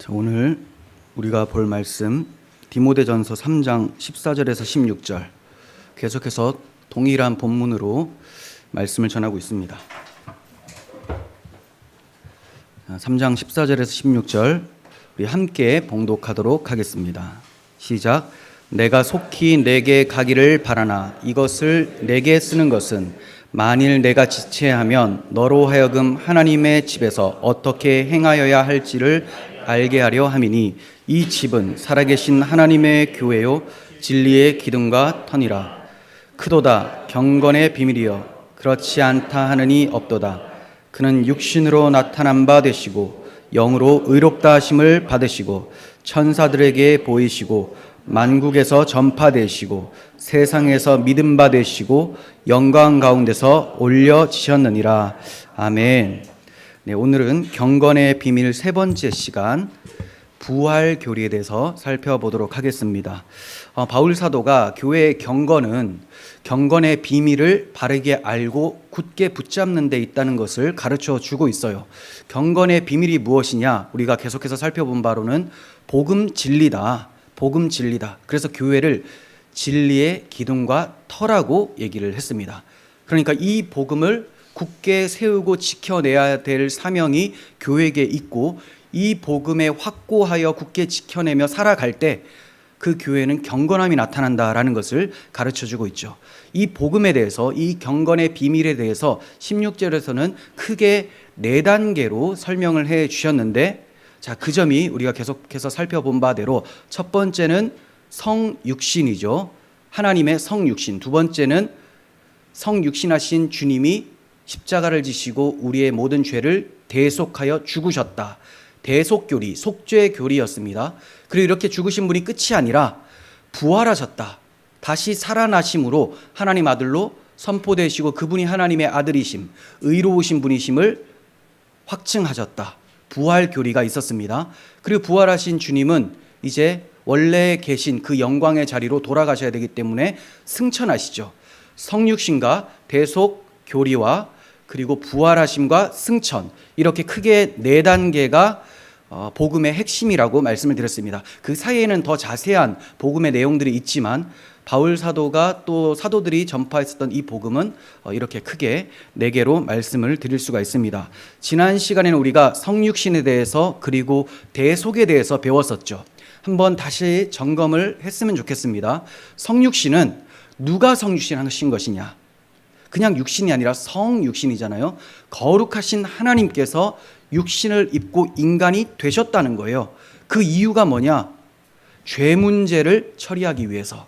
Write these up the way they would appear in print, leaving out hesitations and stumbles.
오늘 우리가 볼 말씀 디모데전서 3장 14절에서 16절 계속해서 동일한 본문으로 말씀을 전하고 있습니다. 3장 14절에서 16절 우리 함께 봉독하도록 하겠습니다. 시작. 내가 속히 내게 가기를 바라나 이것을 내게 쓰는 것은 만일 내가 지체하면 너로 하여금 하나님의 집에서 어떻게 행하여야 할지를 알게 하려 함이니 이 집은 살아계신 하나님의 교회요 진리의 기둥과 터니라. 크도다 경건의 비밀이여 그렇지 않다 하느니 없도다. 그는 육신으로 나타난 바 되시고 영으로 의롭다 하심을 받으시고 천사들에게 보이시고 만국에서 전파되시고 세상에서 믿음 받으시고 영광 가운데서 올려지셨느니라. 아멘. 네, 오늘은 경건의 비밀 세 번째 시간 부활 교리에 대해서 살펴보도록 하겠습니다. 바울 사도가 교회의 경건의 비밀을 바르게 알고 굳게 붙잡는 데 있다는 것을 가르쳐 주고 있어요. 경건의 비밀이 무엇이냐? 우리가 계속해서 살펴본 바로는 복음 진리다. 복음 진리다. 그래서 교회를 진리의 기둥과 터라고 얘기를 했습니다. 그러니까 이 복음을 굳게 세우고 지켜내야 될 사명이 교회에게 있고 이 복음에 확고하여 굳게 지켜내며 살아갈 때 그 교회는 경건함이 나타난다라는 것을 가르쳐주고 있죠. 이 복음에 대해서 이 경건의 비밀에 대해서 16절에서는 크게 4단계로 설명을 해 주셨는데 자, 그 점이 우리가 계속해서 살펴본 바대로 첫 번째는 성육신이죠. 하나님의 성육신. 두 번째는 성육신하신 주님이 십자가를 지시고 우리의 모든 죄를 대속하여 죽으셨다. 대속교리, 속죄교리였습니다. 그리고 이렇게 죽으신 분이 끝이 아니라 부활하셨다. 다시 살아나심으로 하나님 아들로 선포되시고 그분이 하나님의 아들이심, 의로우신 분이심을 확증하셨다. 부활교리가 있었습니다. 그리고 부활하신 주님은 이제 원래 계신 그 영광의 자리로 돌아가셔야 되기 때문에 승천하시죠. 성육신과 대속교리와 그리고 부활하심과 승천, 이렇게 크게 4단계가 복음의 핵심이라고 말씀을 드렸습니다. 그 사이에는 더 자세한 복음의 내용들이 있지만 바울 사도가 또 사도들이 전파했었던 이 복음은 이렇게 크게 4개로 말씀을 드릴 수가 있습니다. 지난 시간에는 우리가 성육신에 대해서 그리고 대속에 대해서 배웠었죠. 한번 다시 점검을 했으면 좋겠습니다. 성육신은 누가 성육신 하신 것이냐? 그냥 육신이 아니라 성육신이잖아요. 거룩하신 하나님께서 육신을 입고 인간이 되셨다는 거예요. 그 이유가 뭐냐? 죄 문제를 처리하기 위해서.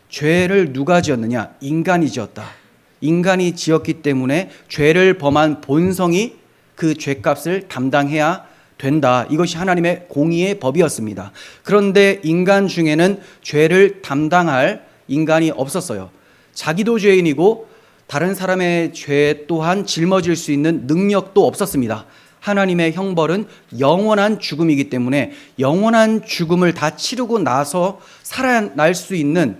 죄를 누가 지었느냐? 인간이 지었다. 인간이 지었기 때문에 죄를 범한 본성이 그 죄값을 담당해야 된다. 이것이 하나님의 공의의 법이었습니다. 그런데 인간 중에는 죄를 담당할 인간이 없었어요. 자기도 죄인이고 다른 사람의 죄 또한 짊어질 수 있는 능력도 없었습니다. 하나님의 형벌은 영원한 죽음이기 때문에 영원한 죽음을 다 치르고 나서 살아날 수 있는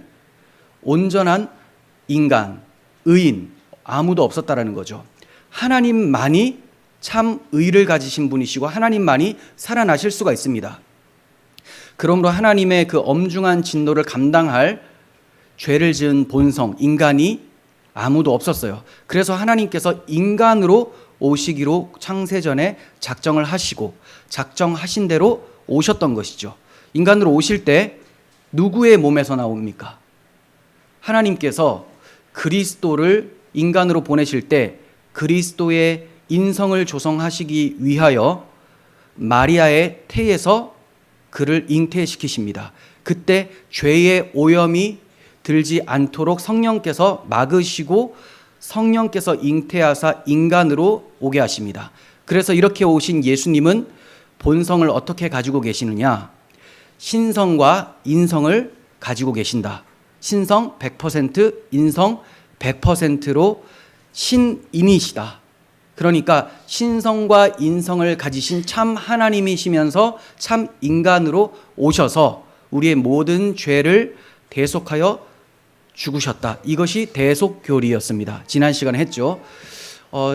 온전한 인간, 의인 아무도 없었다라는 거죠. 하나님만이 참 의를 가지신 분이시고 하나님만이 살아나실 수가 있습니다. 그러므로 하나님의 그 엄중한 진노를 감당할 죄를 지은 본성, 인간이 아무도 없었어요. 그래서 하나님께서 인간으로 오시기로 창세전에 작정을 하시고 작정하신 대로 오셨던 것이죠. 인간으로 오실 때 누구의 몸에서 나옵니까? 하나님께서 그리스도를 인간으로 보내실 때 그리스도의 인성을 조성하시기 위하여 마리아의 태에서 그를 잉태시키십니다. 그때 죄의 오염이 들지 않도록 성령께서 막으시고 성령께서 잉태하사 인간으로 오게 하십니다. 그래서 이렇게 오신 예수님은 본성을 어떻게 가지고 계시느냐? 신성과 인성을 가지고 계신다. 신성 100%, 인성 100%로 신인이시다. 그러니까 신성과 인성을 가지신 참 하나님이시면서 참 인간으로 오셔서 우리의 모든 죄를 대속하여 죽으셨다. 이것이 대속교리였습니다. 지난 시간에 했죠.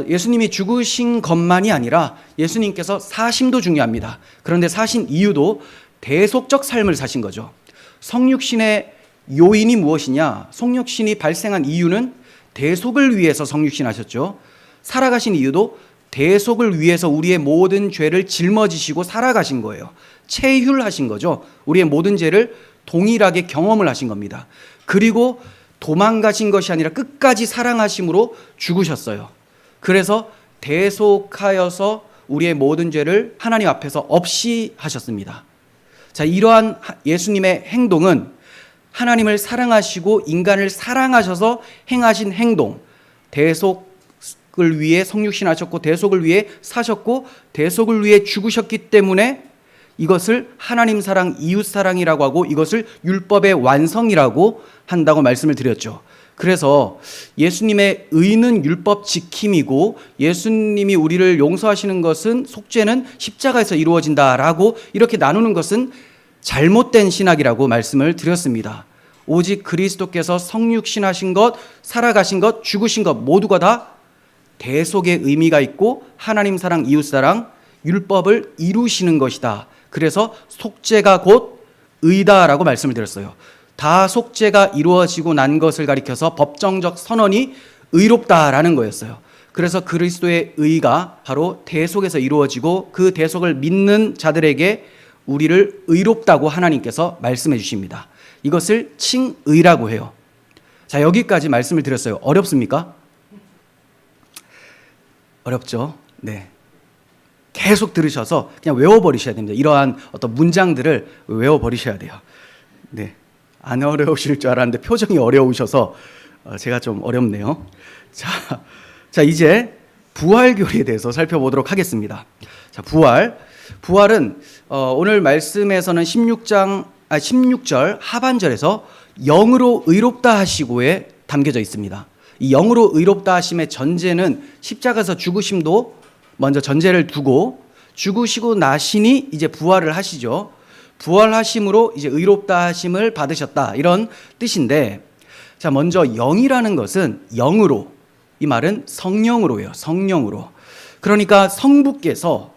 예수님이 죽으신 것만이 아니라 예수님께서 사심도 중요합니다. 그런데 사신 이유도 대속적 삶을 사신 거죠. 성육신의 요인이 무엇이냐? 성육신이 발생한 이유는 대속을 위해서 성육신 하셨죠. 살아가신 이유도 대속을 위해서 우리의 모든 죄를 짊어지시고 살아가신 거예요. 체휼하신 거죠. 우리의 모든 죄를 동일하게 경험을 하신 겁니다. 그리고 도망가신 것이 아니라 끝까지 사랑하심으로 죽으셨어요. 그래서 대속하여서 우리의 모든 죄를 하나님 앞에서 없이 하셨습니다. 자, 이러한 예수님의 행동은 하나님을 사랑하시고 인간을 사랑하셔서 행하신 행동, 대속을 위해 성육신 하셨고 대속을 위해 사셨고 대속을 위해 죽으셨기 때문에 이것을 하나님 사랑, 이웃 사랑이라고 하고 이것을 율법의 완성이라고 한다고 말씀을 드렸죠. 그래서 예수님의 의는 율법 지킴이고 예수님이 우리를 용서하시는 것은 속죄는 십자가에서 이루어진다라고 이렇게 나누는 것은 잘못된 신학이라고 말씀을 드렸습니다. 오직 그리스도께서 성육신하신 것, 살아가신 것, 죽으신 것 모두가 다 대속의 의미가 있고 하나님 사랑, 이웃 사랑, 율법을 이루시는 것이다. 그래서 속죄가 곧 의다라고 말씀을 드렸어요. 다 속죄가 이루어지고 난 것을 가리켜서 법정적 선언이 의롭다라는 거였어요. 그래서 그리스도의 의가 바로 대속에서 이루어지고 그 대속을 믿는 자들에게 우리를 의롭다고 하나님께서 말씀해 주십니다. 이것을 칭의라고 해요. 자, 여기까지 말씀을 드렸어요. 어렵습니까? 어렵죠? 네. 계속 들으셔서 그냥 외워버리셔야 됩니다. 이러한 어떤 문장들을 외워버리셔야 돼요. 네. 안 어려우실 줄 알았는데 표정이 어려우셔서 제가 좀 어렵네요. 자, 이제 부활교리에 대해서 살펴보도록 하겠습니다. 자, 부활은 오늘 말씀에서는 16절 하반절에서 영으로 의롭다 하시고에 담겨져 있습니다. 이 영으로 의롭다 하심의 전제는 십자가에서 죽으심도 먼저 전제를 두고 죽으시고 나시니 이제 부활을 하시죠. 부활하심으로 이제 의롭다 하심을 받으셨다 이런 뜻인데, 자, 먼저 영이라는 것은 영으로, 이 말은 성령으로예요. 성령으로. 그러니까 성부께서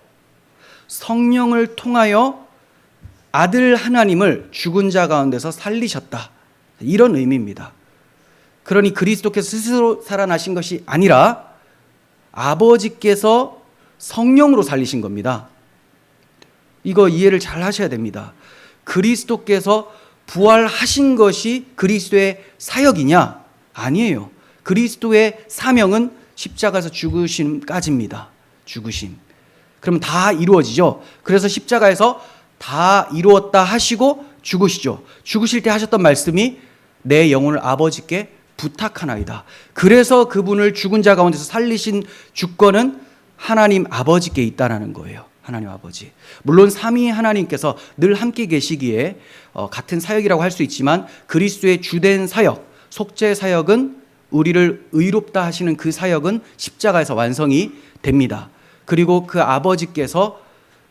성령을 통하여 아들 하나님을 죽은 자 가운데서 살리셨다, 이런 의미입니다. 그러니 그리스도께서 스스로 살아나신 것이 아니라 아버지께서 성령으로 살리신 겁니다. 이거 이해를 잘 하셔야 됩니다. 그리스도께서 부활하신 것이 그리스도의 사역이냐? 아니에요. 그리스도의 사명은 십자가에서 죽으심까지입니다. 죽으심. 그러면 다 이루어지죠. 그래서 십자가에서 다 이루었다 하시고 죽으시죠. 죽으실 때 하셨던 말씀이 내 영혼을 아버지께 부탁하나이다. 그래서 그분을 죽은 자 가운데서 살리신 주권은 하나님 아버지께 있다라는 거예요. 하나님 아버지. 물론 삼위 하나님께서 늘 함께 계시기에 같은 사역이라고 할 수 있지만 그리스도의 주된 사역, 속죄 사역은 우리를 의롭다 하시는 그 사역은 십자가에서 완성이 됩니다. 그리고 그 아버지께서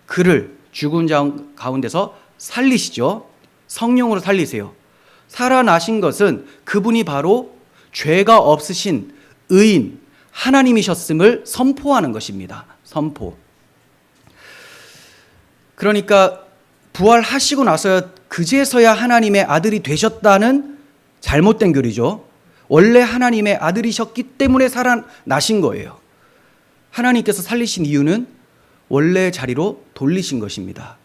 그를 죽은 자 가운데서 살리시죠. 성령으로 살리세요. 살아나신 것은 그분이 바로 죄가 없으신 의인 하나님이셨음을 선포하는 것입니다. 선포. 그러니까 부활하시고 나서 그제서야 하나님의 아들이 되셨다는 잘못된 교리죠. 원래 하나님의 아들이셨기 때문에 살아나신 거예요. 하나님께서 살리신 이유는 원래 자리로 돌리신 것입니다.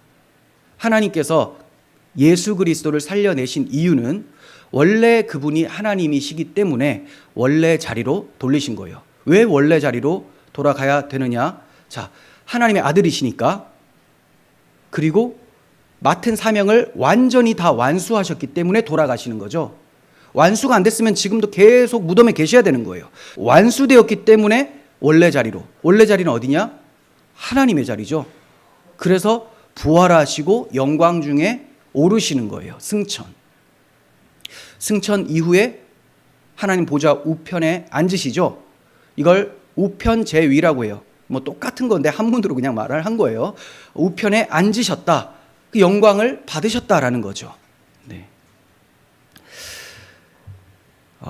하나님께서 예수 그리스도를 살려내신 이유는 원래 그분이 하나님이시기 때문에 원래 자리로 돌리신 거예요. 왜 원래 자리로 돌아가야 되느냐? 자, 하나님의 아들이시니까, 그리고 맡은 사명을 완전히 다 완수하셨기 때문에 돌아가시는 거죠. 완수가 안 됐으면 지금도 계속 무덤에 계셔야 되는 거예요. 완수되었기 때문에 원래 자리로. 원래 자리는 어디냐? 하나님의 자리죠. 그래서 부활하시고 영광 중에 오르시는 거예요. 승천. 승천 이후에 하나님 보좌 우편에 앉으시죠. 이걸 우편제위라고 해요. 뭐 똑같은 건데 한문으로 그냥 말을 한 거예요. 우편에 앉으셨다. 그 영광을 받으셨다라는 거죠. 네.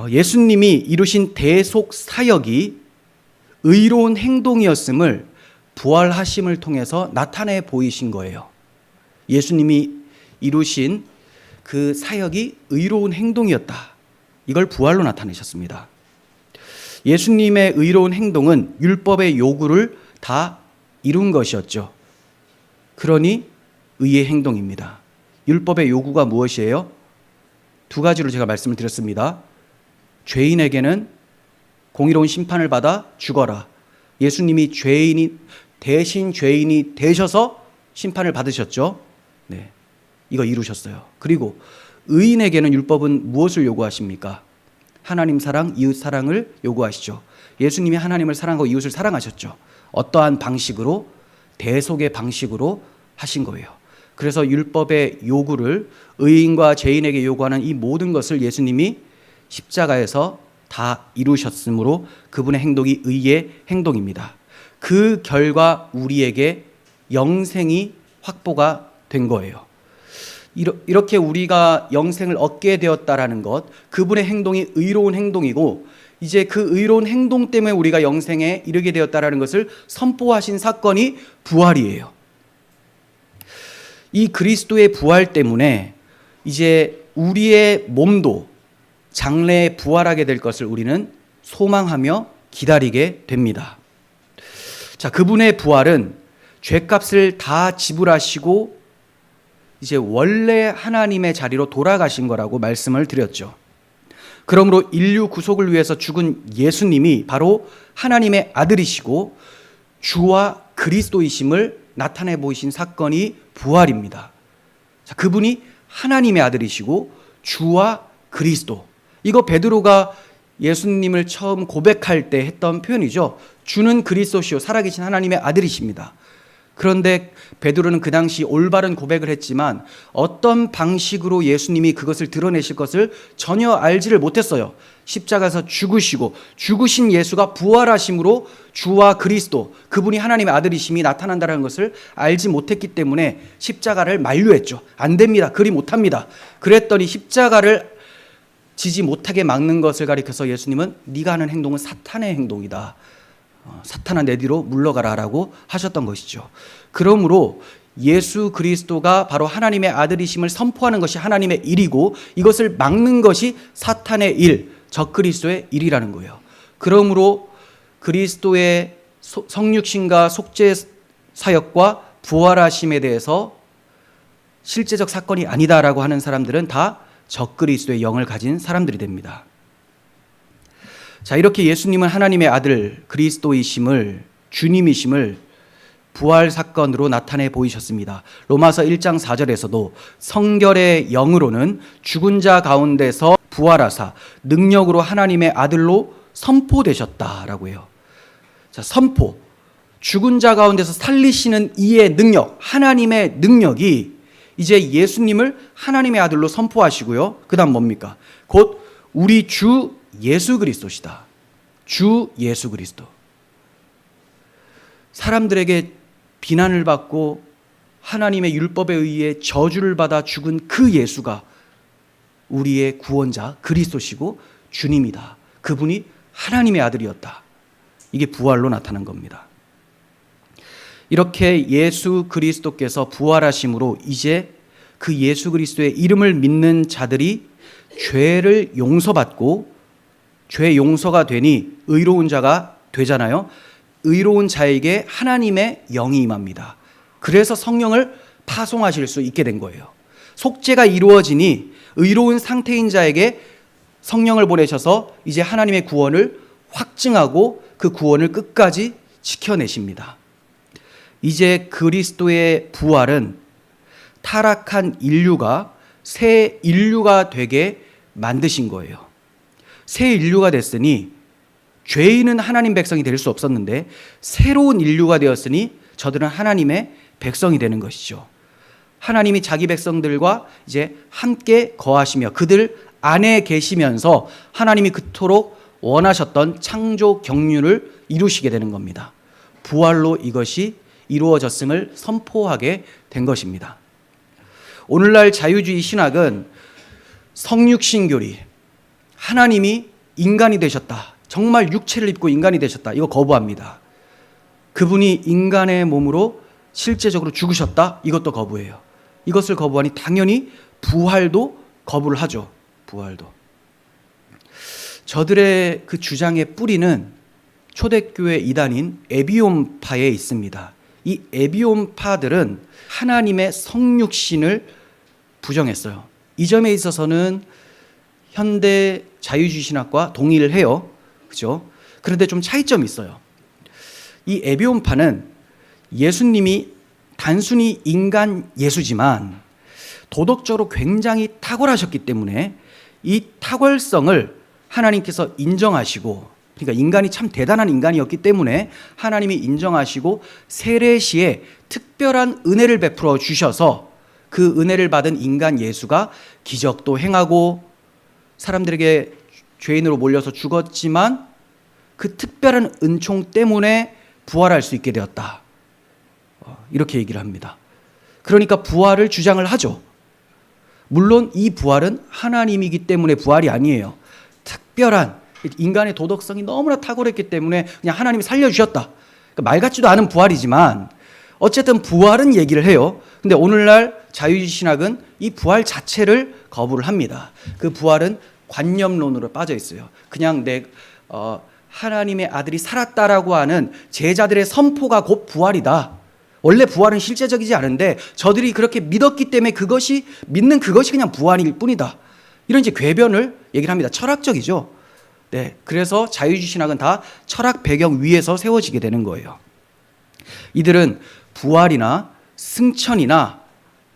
예수님이 이루신 대속 사역이 의로운 행동이었음을 부활하심을 통해서 나타내 보이신 거예요. 예수님이 이루신 그 사역이 의로운 행동이었다. 이걸 부활로 나타내셨습니다. 예수님의 의로운 행동은 율법의 요구를 다 이룬 것이었죠. 그러니 의의 행동입니다. 율법의 요구가 무엇이에요? 두 가지로 제가 말씀을 드렸습니다. 죄인에게는 공의로운 심판을 받아 죽어라. 예수님이 대신 죄인이 되셔서 심판을 받으셨죠. 네, 이거 이루셨어요. 그리고 의인에게는 율법은 무엇을 요구하십니까? 하나님 사랑, 이웃 사랑을 요구하시죠. 예수님이 하나님을 사랑하고 이웃을 사랑하셨죠. 어떠한 방식으로? 대속의 방식으로 하신 거예요. 그래서 율법의 요구를 의인과 죄인에게 요구하는 이 모든 것을 예수님이 십자가에서 다 이루셨으므로 그분의 행동이 의의 행동입니다. 그 결과 우리에게 영생이 확보가 된 거예요. 이렇게 우리가 영생을 얻게 되었다라는 것, 그분의 행동이 의로운 행동이고 이제 그 의로운 행동 때문에 우리가 영생에 이르게 되었다라는 것을 선포하신 사건이 부활이에요. 이 그리스도의 부활 때문에 이제 우리의 몸도 장래에 부활하게 될 것을 우리는 소망하며 기다리게 됩니다. 자, 그분의 부활은 죄값을 다 지불하시고 이제 원래 하나님의 자리로 돌아가신 거라고 말씀을 드렸죠. 그러므로 인류 구속을 위해서 죽은 예수님이 바로 하나님의 아들이시고 주와 그리스도이심을 나타내 보이신 사건이 부활입니다. 자, 그분이 하나님의 아들이시고 주와 그리스도. 이거 베드로가 예수님을 처음 고백할 때 했던 표현이죠. 주는 그리스도시요 살아계신 하나님의 아들이십니다. 그런데 베드로는 그 당시 올바른 고백을 했지만 어떤 방식으로 예수님이 그것을 드러내실 것을 전혀 알지를 못했어요. 십자가에서 죽으시고 죽으신 예수가 부활하심으로 주와 그리스도, 그분이 하나님의 아들이심이 나타난다는 것을 알지 못했기 때문에 십자가를 만류했죠. 안 됩니다. 그리 못합니다. 그랬더니 십자가를 지지 못하게 막는 것을 가리켜서 예수님은 네가 하는 행동은 사탄의 행동이다. 사탄아 내 뒤로 물러가라 라고 하셨던 것이죠. 그러므로 예수 그리스도가 바로 하나님의 아들이심을 선포하는 것이 하나님의 일이고 이것을 막는 것이 사탄의 일, 적그리스도의 일이라는 거예요. 그러므로 그리스도의 성육신과 속죄 사역과 부활하심에 대해서 실제적 사건이 아니다라고 하는 사람들은 다 적그리스도의 영을 가진 사람들이 됩니다. 자, 이렇게 예수님은 하나님의 아들 그리스도이심을, 주님이심을 부활 사건으로 나타내 보이셨습니다. 로마서 1장 4절에서도 성결의 영으로는 죽은 자 가운데서 부활하사 능력으로 하나님의 아들로 선포되셨다라고 해요. 자, 선포. 죽은 자 가운데서 살리시는 이의 능력, 하나님의 능력이 이제 예수님을 하나님의 아들로 선포하시고요. 그 다음 뭡니까? 곧 우리 주 예수 그리스도시다. 주 예수 그리스도. 사람들에게 비난을 받고 하나님의 율법에 의해 저주를 받아 죽은 그 예수가 우리의 구원자 그리스도시고 주님이다. 그분이 하나님의 아들이었다. 이게 부활로 나타난 겁니다. 이렇게 예수 그리스도께서 부활하심으로 이제 그 예수 그리스도의 이름을 믿는 자들이 죄를 용서받고 죄 용서가 되니 의로운 자가 되잖아요. 의로운 자에게 하나님의 영이 임합니다. 그래서 성령을 파송하실 수 있게 된 거예요. 속죄가 이루어지니 의로운 상태인 자에게 성령을 보내셔서 이제 하나님의 구원을 확증하고 그 구원을 끝까지 지켜내십니다. 이제 그리스도의 부활은 타락한 인류가 새 인류가 되게 만드신 거예요. 새 인류가 됐으니 죄인은 하나님 백성이 될 수 없었는데 새로운 인류가 되었으니 저들은 하나님의 백성이 되는 것이죠. 하나님이 자기 백성들과 이제 함께 거하시며 그들 안에 계시면서 하나님이 그토록 원하셨던 창조 경륜을 이루시게 되는 겁니다. 부활로 이것이 이루어졌음을 선포하게 된 것입니다. 오늘날 자유주의 신학은 성육신교리, 하나님이 인간이 되셨다. 정말 육체를 입고 인간이 되셨다. 이거 거부합니다. 그분이 인간의 몸으로 실제적으로 죽으셨다. 이것도 거부해요. 이것을 거부하니 당연히 부활도 거부를 하죠. 부활도. 저들의 그 주장의 뿌리는 초대교회 이단인 에비온파에 있습니다. 이 에비온파들은 하나님의 성육신을 부정했어요. 이 점에 있어서는 현대 자유주의신학과 동의를 해요. 그죠? 그런데 좀 차이점이 있어요. 이 에비온파는 예수님이 단순히 인간 예수지만 도덕적으로 굉장히 탁월하셨기 때문에 이 탁월성을 하나님께서 인정하시고, 그러니까 인간이 참 대단한 인간이었기 때문에 하나님이 인정하시고 세례시에 특별한 은혜를 베풀어 주셔서 그 은혜를 받은 인간 예수가 기적도 행하고 사람들에게 죄인으로 몰려서 죽었지만 그 특별한 은총 때문에 부활할 수 있게 되었다. 이렇게 얘기를 합니다. 그러니까 부활을 주장을 하죠. 물론 이 부활은 하나님이기 때문에 부활이 아니에요. 특별한 인간의 도덕성이 너무나 탁월했기 때문에 그냥 하나님이 살려주셨다. 그러니까 말 같지도 않은 부활이지만 어쨌든 부활은 얘기를 해요. 근데 오늘날 자유주의 신학은 이 부활 자체를 거부를 합니다. 그 부활은 관념론으로 빠져 있어요. 그냥 하나님의 아들이 살았다라고 하는 제자들의 선포가 곧 부활이다. 원래 부활은 실제적이지 않은데 저들이 그렇게 믿었기 때문에 믿는 그것이 그냥 부활일 뿐이다. 이런 이제 궤변을 얘기를 합니다. 철학적이죠. 네, 그래서 자유주의 신학은 다 철학 배경 위에서 세워지게 되는 거예요. 이들은 부활이나 승천이나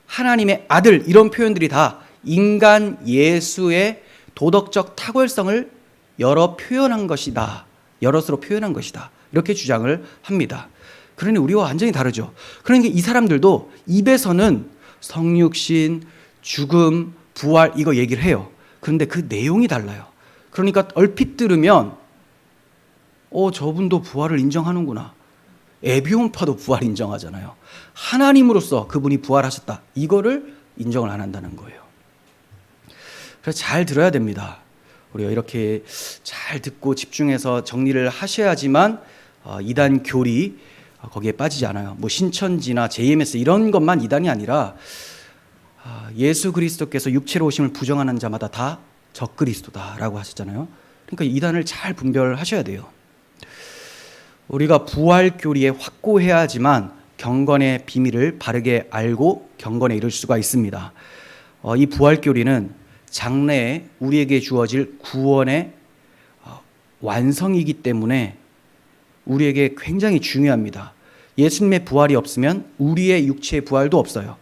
하나님의 아들 이런 표현들이 다 인간 예수의 도덕적 탁월성을 여럿으로 표현한 것이다. 이렇게 주장을 합니다. 그러니 우리와 완전히 다르죠. 그러니까 이 사람들도 입에서는 성육신, 죽음, 부활 이거 얘기를 해요. 그런데 그 내용이 달라요. 그러니까 얼핏 들으면 저분도 부활을 인정하는구나. 에비온파도 부활 인정하잖아요. 하나님으로서 그분이 부활하셨다. 이거를 인정을 안 한다는 거예요. 그래서 잘 들어야 됩니다. 우리가 이렇게 잘 듣고 집중해서 정리를 하셔야지만 이단 교리 거기에 빠지지 않아요. 뭐 신천지나 JMS 이런 것만 이단이 아니라 예수 그리스도께서 육체로 오심을 부정하는 자마다 다 적그리스도다라고 하셨잖아요. 그러니까 이단을 잘 분별하셔야 돼요. 우리가 부활 교리에 확고해야지만 경건의 비밀을 바르게 알고 경건에 이를 수가 있습니다. 이 부활 교리는 장래에 우리에게 주어질 구원의 완성이기 때문에 우리에게 굉장히 중요합니다. 예수님의 부활이 없으면 우리의 육체의 부활도 없어요.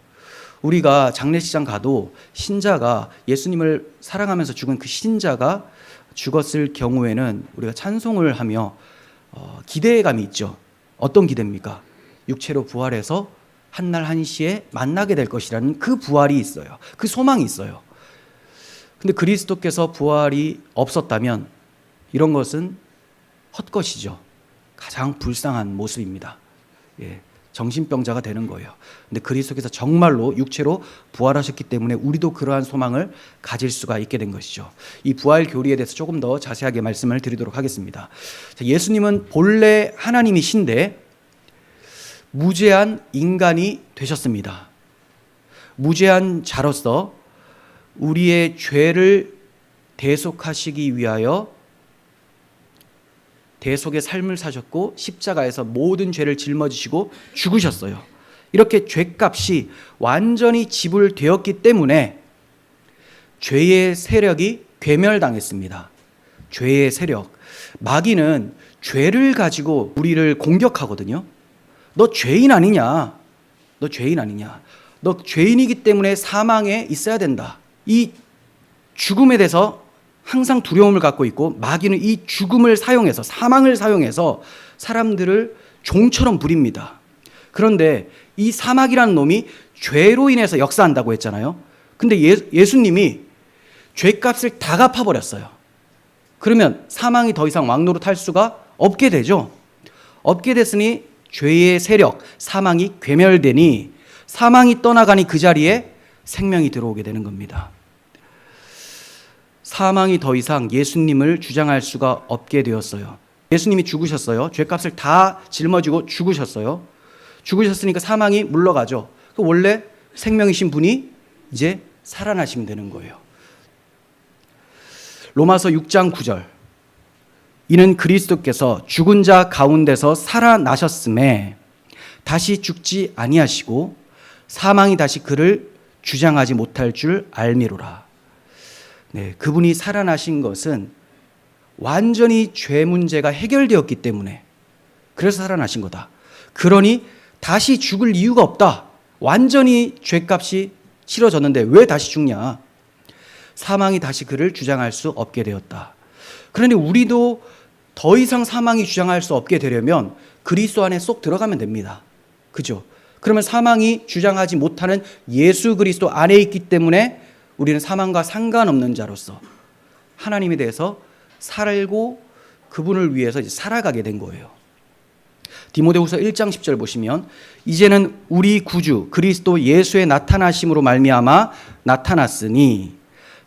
우리가 장례식장 가도 신자가 예수님을 사랑하면서 죽은 그 신자가 죽었을 경우에는 우리가 찬송을 하며 기대감이 있죠. 어떤 기대입니까? 육체로 부활해서 한날 한시에 만나게 될 것이라는 그 부활이 있어요. 그 소망이 있어요. 근데 그리스도께서 부활이 없었다면 이런 것은 헛것이죠. 가장 불쌍한 모습입니다. 정신병자가 되는 거예요. 근데 그리스도께서 정말로 육체로 부활하셨기 때문에 우리도 그러한 소망을 가질 수가 있게 된 것이죠. 이 부활 교리에 대해서 조금 더 자세하게 말씀을 드리도록 하겠습니다. 예수님은 본래 하나님이신데 무죄한 인간이 되셨습니다. 무죄한 자로서 우리의 죄를 대속하시기 위하여 대속의 삶을 사셨고 십자가에서 모든 죄를 짊어지시고 죽으셨어요. 이렇게 죄값이 완전히 지불되었기 때문에 죄의 세력이 괴멸당했습니다. 죄의 세력. 마귀는 죄를 가지고 우리를 공격하거든요. 너 죄인 아니냐? 너 죄인 아니냐? 너 죄인이기 때문에 사망에 있어야 된다. 이 죽음에 대해서 항상 두려움을 갖고 있고 마귀는 이 죽음을 사용해서 사망을 사용해서 사람들을 종처럼 부립니다. 그런데 이 사막이라는 놈이 죄로 인해서 역사한다고 했잖아요. 근데 예수님이 죄값을 다 갚아버렸어요. 그러면 사망이 더 이상 왕노릇할 수가 없게 되죠. 없게 됐으니 죄의 세력, 사망이 괴멸되니 사망이 떠나가니 그 자리에 생명이 들어오게 되는 겁니다. 사망이 더 이상 예수님을 주장할 수가 없게 되었어요. 예수님이 죽으셨어요. 죄값을 다 짊어지고 죽으셨어요. 죽으셨으니까 사망이 물러가죠. 원래 생명이신 분이 이제 살아나시면 되는 거예요. 로마서 6장 9절. 이는 그리스도께서 죽은 자 가운데서 살아나셨음에 다시 죽지 아니하시고 사망이 다시 그를 주장하지 못할 줄 알미로라. 네, 그분이 살아나신 것은 완전히 죄 문제가 해결되었기 때문에, 그래서 살아나신 거다. 그러니 다시 죽을 이유가 없다. 완전히 죄값이 치러졌는데 왜 다시 죽냐? 사망이 다시 그를 주장할 수 없게 되었다. 그러니 우리도 더 이상 사망이 주장할 수 없게 되려면 그리스도 안에 쏙 들어가면 됩니다. 그죠? 그러면 사망이 주장하지 못하는 예수 그리스도 안에 있기 때문에 우리는 사망과 상관없는 자로서 하나님에 대해서 살고 그분을 위해서 이제 살아가게 된 거예요. 디모데후서 1장 10절 보시면 이제는 우리 구주 그리스도 예수의 나타나심으로 말미암아 나타났으니,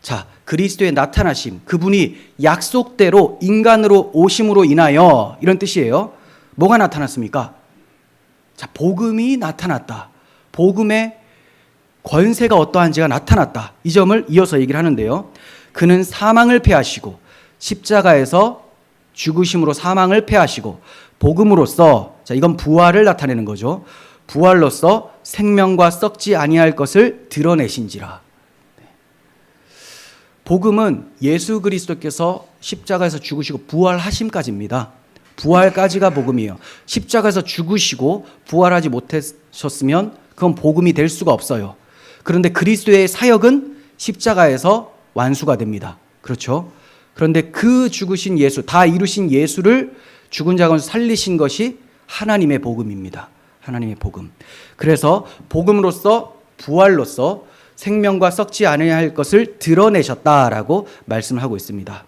자, 그리스도의 나타나심, 그분이 약속대로 인간으로 오심으로 인하여, 이런 뜻이에요. 뭐가 나타났습니까? 자, 복음이 나타났다. 복음의 권세가 어떠한지가 나타났다. 이 점을 이어서 얘기를 하는데요. 그는 사망을 패하시고 십자가에서 죽으심으로 사망을 패하시고 복음으로써, 자, 이건 부활을 나타내는 거죠. 부활로써 생명과 썩지 아니할 것을 드러내신지라. 복음은 예수 그리스도께서 십자가에서 죽으시고 부활하심까지입니다. 부활까지가 복음이에요. 십자가에서 죽으시고 부활하지 못하셨으면 그건 복음이 될 수가 없어요. 그런데 그리스도의 사역은 십자가에서 완수가 됩니다. 그렇죠? 그런데 그 죽으신 예수, 다 이루신 예수를 죽은 자 가운데 살리신 것이 하나님의 복음입니다. 하나님의 복음. 그래서 복음으로써, 부활로써 생명과 썩지 않아야 할 것을 드러내셨다라고 말씀을 하고 있습니다.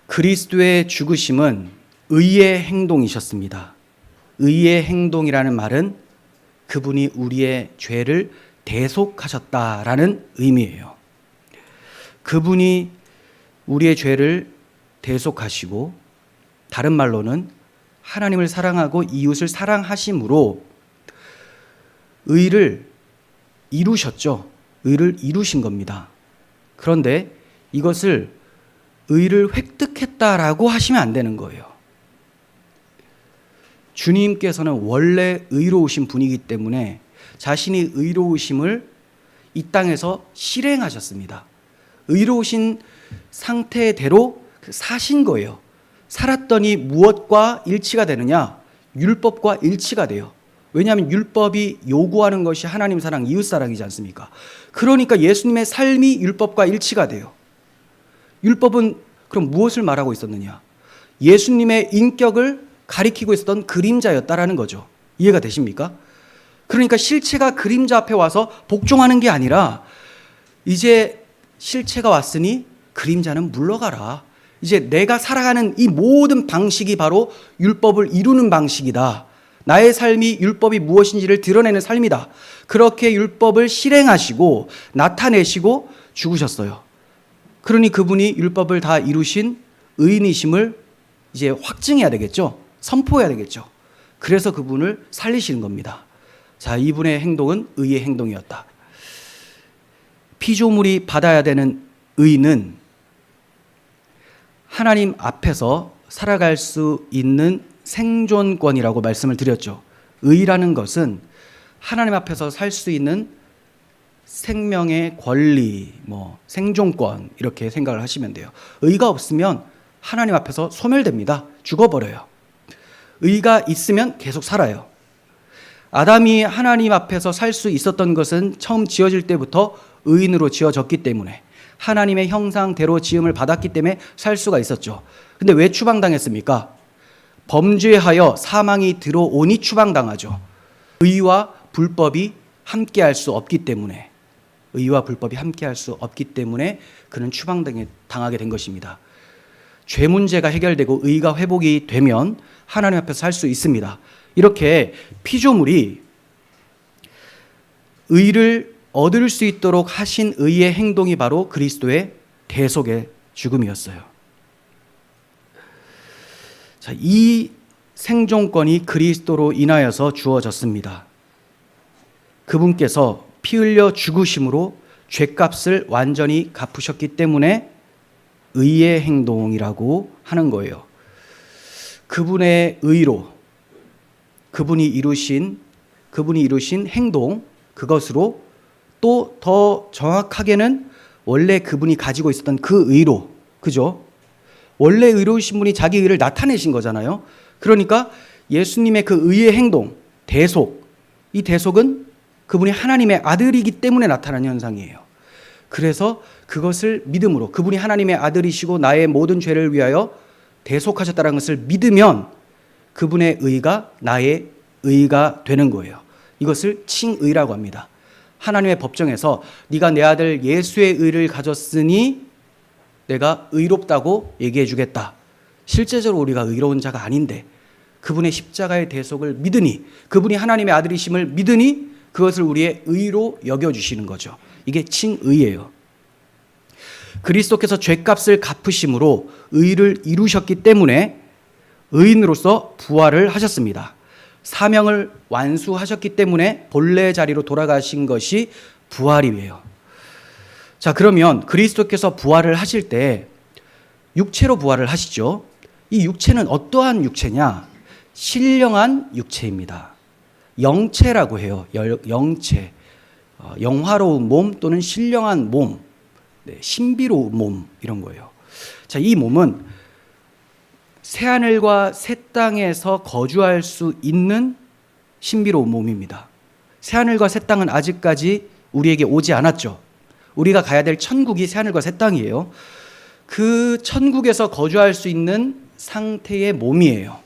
그리스도의 죽으심은 의의 행동이셨습니다. 의의 행동이라는 말은 그분이 우리의 죄를 대속하셨다라는 의미예요. 그분이 우리의 죄를 대속하시고, 다른 말로는 하나님을 사랑하고 이웃을 사랑하심으로 의를 이루셨죠. 의를 이루신 겁니다. 그런데 이것을 의를 획득했다라고 하시면 안 되는 거예요. 주님께서는 원래 의로우신 분이기 때문에 자신이 의로우심을 이 땅에서 실행하셨습니다. 의로우신 상태대로 사신 거예요. 살았더니 무엇과 일치가 되느냐? 율법과 일치가 돼요. 왜냐하면 율법이 요구하는 것이 하나님 사랑, 이웃 사랑이지 않습니까? 그러니까 예수님의 삶이 율법과 일치가 돼요. 율법은 그럼 무엇을 말하고 있었느냐? 예수님의 인격을 가리키고 있었던 그림자였다라는 거죠. 이해가 되십니까? 그러니까 실체가 그림자 앞에 와서 복종하는 게 아니라, 이제 실체가 왔으니 그림자는 물러가라. 이제 내가 살아가는 이 모든 방식이 바로 율법을 이루는 방식이다. 나의 삶이 율법이 무엇인지를 드러내는 삶이다. 그렇게 율법을 실행하시고 나타내시고 죽으셨어요. 그러니 그분이 율법을 다 이루신 의인이심을 이제 확증해야 되겠죠. 선포해야 되겠죠. 그래서 그분을 살리시는 겁니다. 자, 이분의 행동은 의의 행동이었다. 피조물이 받아야 되는 의는 하나님 앞에서 살아갈 수 있는 생존권이라고 말씀을 드렸죠. 의라는 것은 하나님 앞에서 살 수 있는 생명의 권리, 생존권, 이렇게 생각을 하시면 돼요. 의가 없으면 하나님 앞에서 소멸됩니다. 죽어버려요. 의가 있으면 계속 살아요. 아담이 하나님 앞에서 살 수 있었던 것은 처음 지어질 때부터 의인으로 지어졌기 때문에, 하나님의 형상대로 지음을 받았기 때문에 살 수가 있었죠. 근데 왜 추방당했습니까? 범죄하여 사망이 들어오니 추방당하죠. 의와 불법이 함께할 수 없기 때문에, 의와 불법이 함께할 수 없기 때문에 그는 추방당하게 된 것입니다. 죄 문제가 해결되고 의가 회복이 되면 하나님 앞에서 살 수 있습니다. 이렇게 피조물이 의를 얻을 수 있도록 하신 의의 행동이 바로 그리스도의 대속의 죽음이었어요. 자, 이 생존권이 그리스도로 인하여서 주어졌습니다. 그분께서 피 흘려 죽으심으로 죄값을 완전히 갚으셨기 때문에 의의 행동이라고 하는 거예요. 그분의 의로, 그분이 이루신 행동, 그것으로 또 더 정확하게는 원래 그분이 가지고 있었던 그 의로, 그죠? 원래 의로우신 분이 자기 의를 나타내신 거잖아요. 그러니까 예수님의 그 의의 행동, 대속, 이 대속은 그분이 하나님의 아들이기 때문에 나타나는 현상이에요. 그래서 그것을 믿음으로, 그분이 하나님의 아들이시고 나의 모든 죄를 위하여 대속하셨다는 것을 믿으면 그분의 의가 나의 의가 되는 거예요. 이것을 칭의라고 합니다. 하나님의 법정에서 네가 내 아들 예수의 의를 가졌으니 내가 의롭다고 얘기해 주겠다. 실제적으로 우리가 의로운 자가 아닌데 그분의 십자가의 대속을 믿으니, 그분이 하나님의 아들이심을 믿으니 그것을 우리의 의로 여겨주시는 거죠. 이게 칭의예요. 그리스도께서 죄값을 갚으심으로 의를 이루셨기 때문에 의인으로서 부활을 하셨습니다. 사명을 완수하셨기 때문에 본래 자리로 돌아가신 것이 부활이에요. 자, 그러면 그리스도께서 부활을 하실 때 육체로 부활을 하시죠. 이 육체는 어떠한 육체냐? 신령한 육체입니다. 영체라고 해요. 영체. 영화로운 몸 또는 신령한 몸, 신비로운 몸, 이런 거예요. 자, 이 몸은 새하늘과 새 땅에서 거주할 수 있는 신비로운 몸입니다. 새하늘과 새 땅은 아직까지 우리에게 오지 않았죠. 우리가 가야 될 천국이 새하늘과 새 땅이에요. 그 천국에서 거주할 수 있는 상태의 몸이에요.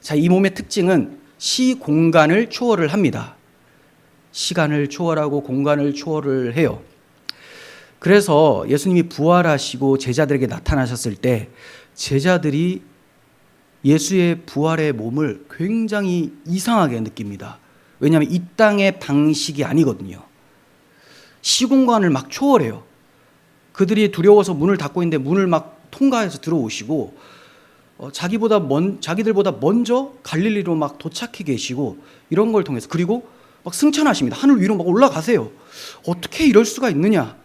자, 이 몸의 특징은 시공간을 초월을 합니다. 시간을 초월하고 공간을 초월을 해요. 그래서 예수님이 부활하시고 제자들에게 나타나셨을 때 제자들이 예수의 부활의 몸을 굉장히 이상하게 느낍니다. 왜냐하면 이 땅의 방식이 아니거든요. 시공간을 막 초월해요. 그들이 두려워서 문을 닫고 있는데 문을 막 통과해서 들어오시고 자기들보다 먼저 갈릴리로 막 도착해 계시고 이런 걸 통해서, 그리고 막 승천하십니다. 하늘 위로 막 올라가세요. 어떻게 이럴 수가 있느냐?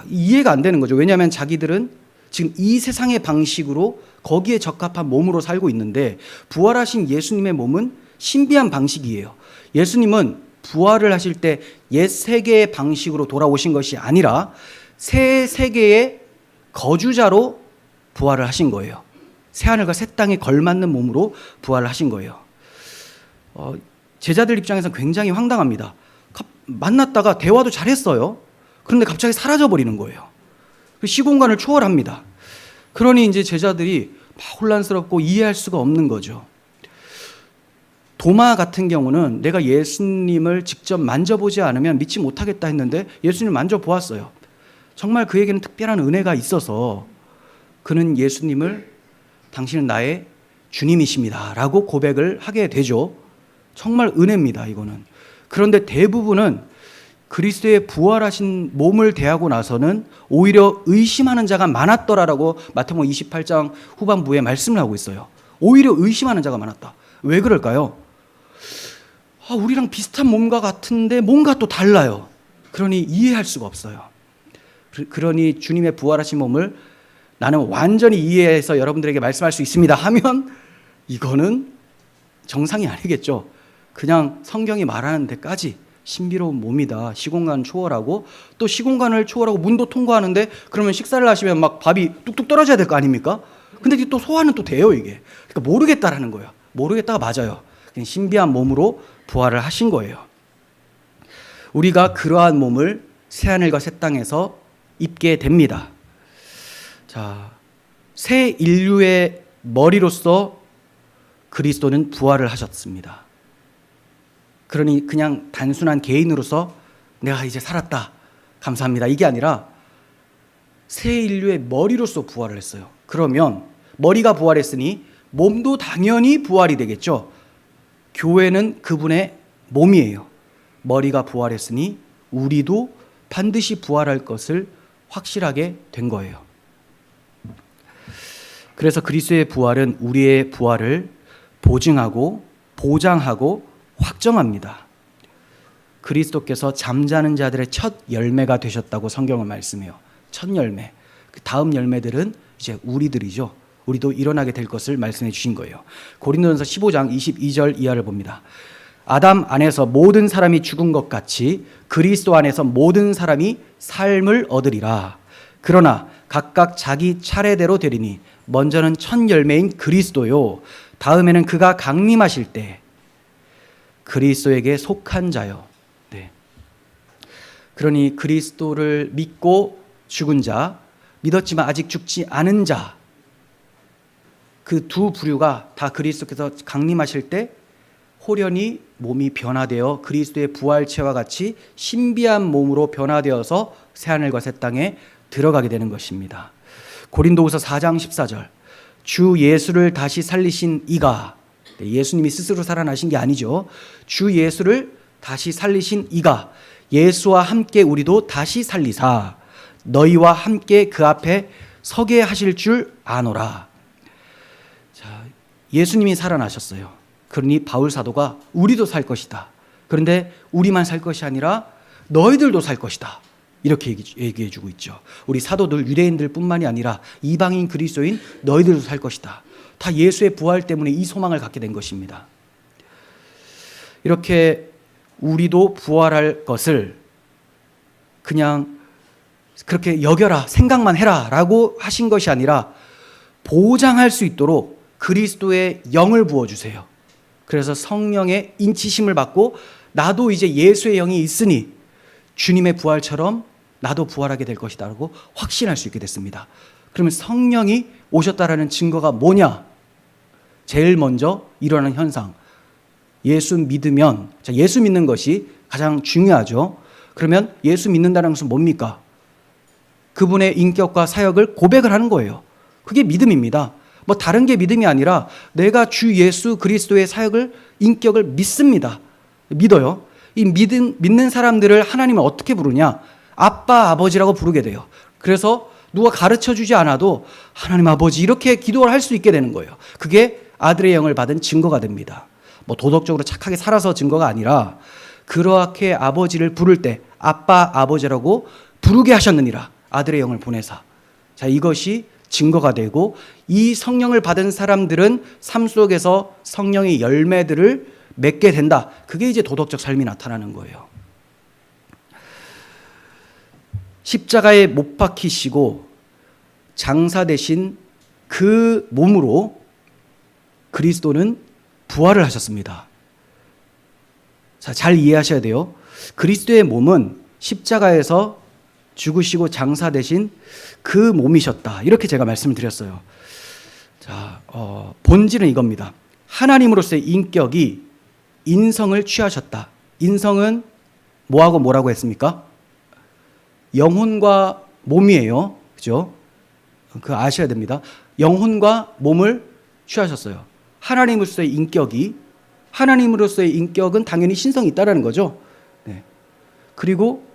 이해가 안 되는 거죠. 왜냐하면 자기들은 지금 이 세상의 방식으로 거기에 적합한 몸으로 살고 있는데 부활하신 예수님의 몸은 신비한 방식이에요. 예수님은 부활을 하실 때 옛 세계의 방식으로 돌아오신 것이 아니라 새 세계의 거주자로 부활을 하신 거예요. 새하늘과 새 땅에 걸맞는 몸으로 부활을 하신 거예요. 제자들 입장에서 굉장히 황당합니다. 만났다가 대화도 잘했어요. 그런데 갑자기 사라져버리는 거예요. 시공간을 초월합니다. 그러니 이제 제자들이 막 혼란스럽고 이해할 수가 없는 거죠. 도마 같은 경우는 내가 예수님을 직접 만져보지 않으면 믿지 못하겠다 했는데 예수님을 만져보았어요. 정말 그에게는 특별한 은혜가 있어서 그는 예수님을 당신은 나의 주님이십니다 라고 고백을 하게 되죠. 정말 은혜입니다, 이거는. 그런데 대부분은 그리스도의 부활하신 몸을 대하고 나서는 오히려 의심하는 자가 많았더라라고 마태복음 28장 후반부에 말씀을 하고 있어요. 오히려 의심하는 자가 많았다. 왜 그럴까요? 우리랑 비슷한 몸과 같은데 뭔가 또 달라요. 그러니 이해할 수가 없어요. 그러니 주님의 부활하신 몸을 나는 완전히 이해해서 여러분들에게 말씀할 수 있습니다 하면 이거는 정상이 아니겠죠. 그냥 성경이 말하는 데까지 신비로운 몸이다. 시공간 초월하고, 또 시공간을 초월하고 문도 통과하는데 그러면 식사를 하시면 막 밥이 뚝뚝 떨어져야 될 거 아닙니까? 근데 또 소화는 또 돼요, 이게. 그러니까 모르겠다라는 거예요. 모르겠다가 맞아요. 그냥 신비한 몸으로 부활을 하신 거예요. 우리가 그러한 몸을 새하늘과 새 땅에서 입게 됩니다. 자, 새 인류의 머리로서 그리스도는 부활을 하셨습니다. 그러니 그냥 단순한 개인으로서 내가 이제 살았다, 감사합니다, 이게 아니라 새 인류의 머리로서 부활을 했어요. 그러면 머리가 부활했으니 몸도 당연히 부활이 되겠죠. 교회는 그분의 몸이에요. 머리가 부활했으니 우리도 반드시 부활할 것을 확실하게 된 거예요. 그래서 그리스도의 부활은 우리의 부활을 보증하고 보장하고 확정합니다. 그리스도께서 잠자는 자들의 첫 열매가 되셨다고 성경은 말씀해요. 첫 열매. 그 다음 열매들은 이제 우리들이죠. 우리도 일어나게 될 것을 말씀해 주신 거예요. 고린도전서 15장 22절 이하를 봅니다. 아담 안에서 모든 사람이 죽은 것 같이 그리스도 안에서 모든 사람이 삶을 얻으리라. 그러나 각각 자기 차례대로 되리니 먼저는 첫 열매인 그리스도요, 다음에는 그가 강림하실 때 그리스도에게 속한 자요. 네. 그러니 그리스도를 믿고 죽은 자, 믿었지만 아직 죽지 않은 자, 그 두 부류가 다 그리스도께서 강림하실 때 호련히 몸이 변화되어 그리스도의 부활체와 같이 신비한 몸으로 변화되어서 새하늘과 새 땅에 들어가게 되는 것입니다. 고린도후서 4장 14절, 주 예수를 다시 살리신 이가, 예수님이 스스로 살아나신 게 아니죠. 주 예수를 다시 살리신 이가 예수와 함께 우리도 다시 살리사 너희와 함께 그 앞에 서게 하실 줄 아노라. 자, 예수님이 살아나셨어요. 그러니 바울 사도가 우리도 살 것이다. 그런데 우리만 살 것이 아니라 너희들도 살 것이다. 이렇게 얘기해 주고 있죠. 우리 사도들, 유대인들 뿐만이 아니라 이방인 그리스도인 너희들도 살 것이다. 다 예수의 부활 때문에 이 소망을 갖게 된 것입니다. 이렇게 우리도 부활할 것을 그냥 그렇게 여겨라, 생각만 해라 라고 하신 것이 아니라 보장할 수 있도록 그리스도의 영을 부어주세요. 그래서 성령의 인치심을 받고 나도 이제 예수의 영이 있으니 주님의 부활처럼 나도 부활하게 될 것이다 라고 확신할 수 있게 됐습니다. 그러면 성령이 오셨다라는 증거가 뭐냐? 제일 먼저 일어나는 현상, 예수 믿으면, 자, 예수 믿는 것이 가장 중요하죠. 그러면 예수 믿는다는 것은 뭡니까? 그분의 인격과 사역을 고백을 하는 거예요. 그게 믿음입니다. 뭐 다른 게 믿음이 아니라 내가 주 예수 그리스도의 사역을, 인격을 믿습니다. 믿어요. 이 믿는 사람들을 하나님은 어떻게 부르냐? 아빠, 아버지라고 부르게 돼요. 그래서 누가 가르쳐 주지 않아도 하나님 아버지 이렇게 기도를 할 수 있게 되는 거예요. 그게 아들의 영을 받은 증거가 됩니다. 뭐 도덕적으로 착하게 살아서 증거가 아니라 그렇게 아버지를 부를 때 아빠, 아버지라고 부르게 하셨느니라. 아들의 영을 보내사. 자, 이것이 증거가 되고 이 성령을 받은 사람들은 삶 속에서 성령의 열매들을 맺게 된다. 그게 이제 도덕적 삶이 나타나는 거예요. 십자가에 못 박히시고 장사되신 그 몸으로 그리스도는 부활을 하셨습니다. 자, 잘 이해하셔야 돼요. 그리스도의 몸은 십자가에서 죽으시고 장사되신 그 몸이셨다. 이렇게 제가 말씀을 드렸어요. 자, 본질은 이겁니다. 하나님으로서의 인격이 인성을 취하셨다. 인성은 뭐하고 뭐라고 했습니까? 영혼과 몸이에요. 그죠? 그거 아셔야 됩니다. 영혼과 몸을 취하셨어요. 하나님으로서의 인격이, 하나님으로서의 인격은 당연히 신성이 있다라는 거죠. 네. 그리고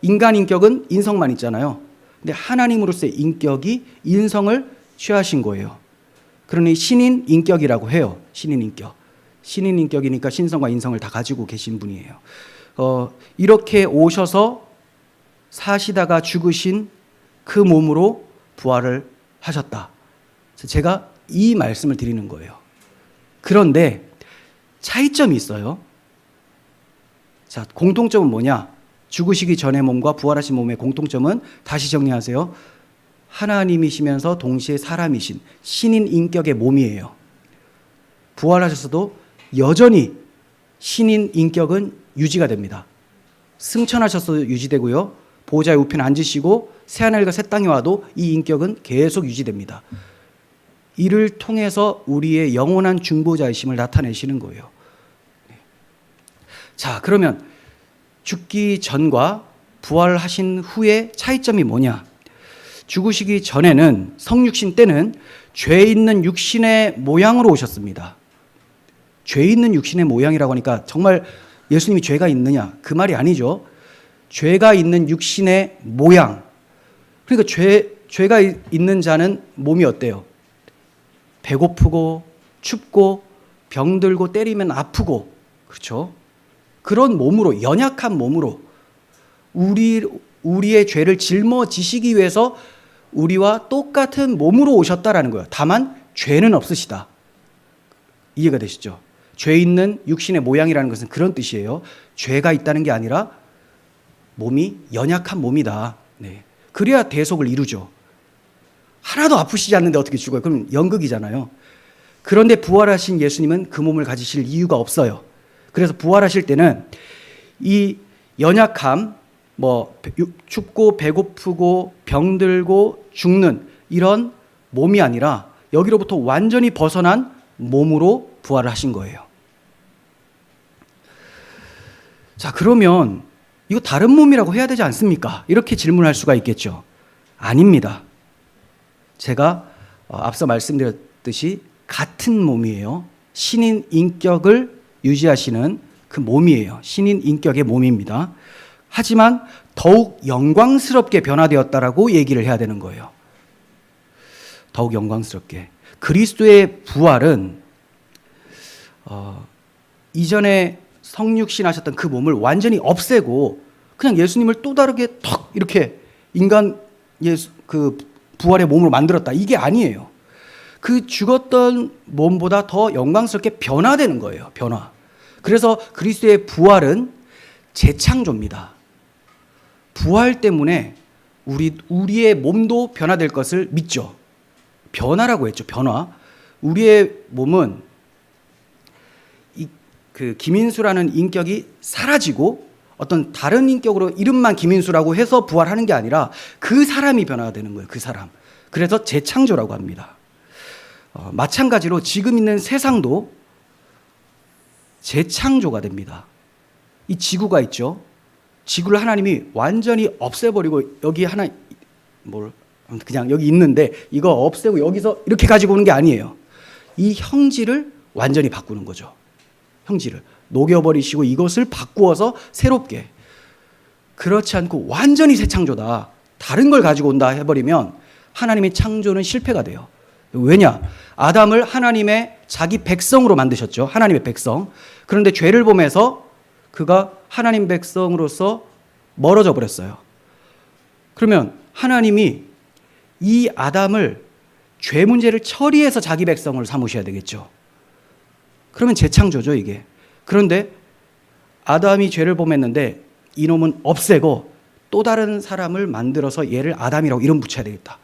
인간 인격은 인성만 있잖아요. 근데 하나님으로서의 인격이 인성을 취하신 거예요. 그러니 신인 인격이라고 해요. 신인 인격. 신인 인격이니까 신성과 인성을 다 가지고 계신 분이에요. 이렇게 오셔서 사시다가 죽으신 그 몸으로 부활을 하셨다. 제가 이 말씀을 드리는 거예요. 그런데 차이점이 있어요. 자, 공통점은 뭐냐? 죽으시기 전의 몸과 부활하신 몸의 공통점은 다시 정리하세요. 하나님이시면서 동시에 사람이신 신인 인격의 몸이에요. 부활하셨어도 여전히 신인 인격은 유지가 됩니다. 승천하셨어도 유지되고요. 보좌의 우편에 앉으시고 새하늘과 새 땅에 와도 이 인격은 계속 유지됩니다. 이를 통해서 우리의 영원한 중보자이심을 나타내시는 거예요. 자, 그러면 죽기 전과 부활하신 후의 차이점이 뭐냐? 죽으시기 전에는, 성육신 때는 죄 있는 육신의 모양으로 오셨습니다. 죄 있는 육신의 모양이라고 하니까 정말 예수님이 죄가 있느냐? 그 말이 아니죠. 죄가 있는 육신의 모양, 그러니까 죄가 있는 자는 몸이 어때요? 배고프고 춥고 병들고 때리면 아프고, 그렇죠? 그런 몸으로, 연약한 몸으로 우리의 죄를 짊어지시기 위해서 우리와 똑같은 몸으로 오셨다라는 거예요. 다만 죄는 없으시다. 이해가 되시죠? 죄 있는 육신의 모양이라는 것은 그런 뜻이에요. 죄가 있다는 게 아니라 몸이 연약한 몸이다. 네. 그래야 대속을 이루죠. 하나도 아프시지 않는데 어떻게 죽어요? 그럼 연극이잖아요. 그런데 부활하신 예수님은 그 몸을 가지실 이유가 없어요. 그래서 부활하실 때는 이 연약함, 춥고 배고프고 병들고 죽는 이런 몸이 아니라 여기로부터 완전히 벗어난 몸으로 부활을 하신 거예요. 자, 그러면 이거 다른 몸이라고 해야 되지 않습니까? 이렇게 질문할 수가 있겠죠. 아닙니다. 제가 앞서 말씀드렸듯이 같은 몸이에요. 신인 인격을 유지하시는 그 몸이에요. 신인 인격의 몸입니다. 하지만 더욱 영광스럽게 변화되었다라고 얘기를 해야 되는 거예요. 더욱 영광스럽게. 그리스도의 부활은 이전에 성육신 하셨던 그 몸을 완전히 없애고 그냥 예수님을 또 다르게 턱 이렇게 인간 그 부활의 몸으로 만들었다. 이게 아니에요. 그 죽었던 몸보다 더 영광스럽게 변화되는 거예요. 변화. 그래서 그리스도의 부활은 재창조입니다. 부활 때문에 우리의 몸도 변화될 것을 믿죠. 변화라고 했죠. 변화. 우리의 몸은 그 김인수라는 인격이 사라지고 어떤 다른 인격으로 이름만 김인수라고 해서 부활하는 게 아니라 그 사람이 변화가 되는 거예요. 그 사람. 그래서 재창조라고 합니다. 마찬가지로 지금 있는 세상도 재창조가 됩니다. 이 지구가 있죠. 지구를 하나님이 완전히 없애버리고 여기 하나 그냥 여기 있는데 이거 없애고 여기서 이렇게 가지고 오는 게 아니에요. 이 형질을 완전히 바꾸는 거죠. 형질을 녹여버리시고 이것을 바꾸어서 새롭게. 그렇지 않고 완전히 새 창조다. 다른 걸 가지고 온다 해버리면 하나님의 창조는 실패가 돼요. 왜냐? 아담을 하나님의 자기 백성으로 만드셨죠. 하나님의 백성. 그런데 죄를 범해서 그가 하나님 백성으로서 멀어져 버렸어요. 그러면 하나님이 이 아담을 죄 문제를 처리해서 자기 백성을 삼으셔야 되겠죠. 그러면 재창조죠, 이게. 그런데 아담이 죄를 범했는데 이놈은 없애고 또 다른 사람을 만들어서 얘를 아담이라고 이름 붙여야 되겠다.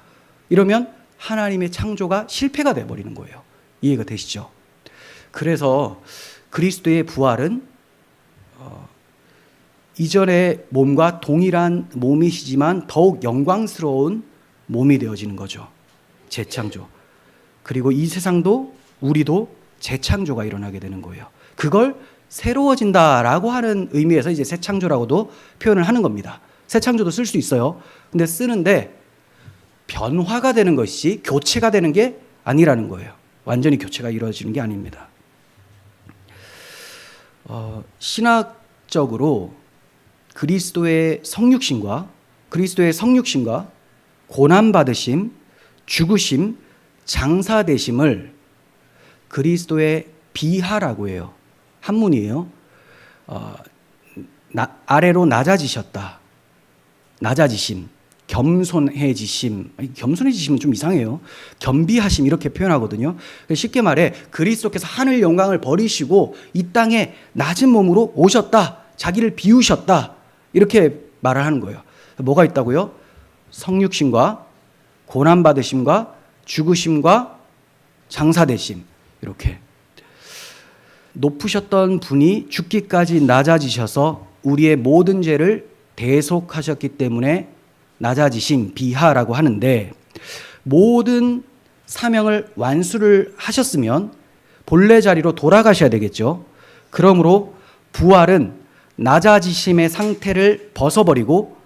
이러면 하나님의 창조가 실패가 되어버리는 거예요. 이해가 되시죠? 그래서 그리스도의 부활은 이전의 몸과 동일한 몸이시지만 더욱 영광스러운 몸이 되어지는 거죠. 재창조. 그리고 이 세상도 우리도 재창조가 일어나게 되는 거예요. 그걸 새로워진다라고 하는 의미에서 이제 새창조라고도 표현을 하는 겁니다. 새창조도 쓸 수 있어요. 근데 쓰는데 변화가 되는 것이 교체가 되는 게 아니라는 거예요. 완전히 교체가 이루어지는 게 아닙니다. 신학적으로 그리스도의 성육신과 고난받으심, 죽으심, 장사되심을 그리스도의 비하라고 해요. 한문이에요. 아래로 낮아지셨다. 낮아지심, 겸손해지심. 겸손해지심은 좀 이상해요. 겸비하심 이렇게 표현하거든요. 쉽게 말해 그리스도께서 하늘 영광을 버리시고 이 땅에 낮은 몸으로 오셨다. 자기를 비우셨다. 이렇게 말을 하는 거예요. 뭐가 있다고요? 성육신과 고난받으심과 죽으심과 장사되심. 이렇게. 높으셨던 분이 죽기까지 낮아지셔서 우리의 모든 죄를 대속하셨기 때문에 낮아지신 비하라고 하는데, 모든 사명을 완수를 하셨으면 본래 자리로 돌아가셔야 되겠죠. 그러므로 부활은 낮아지심의 상태를 벗어버리고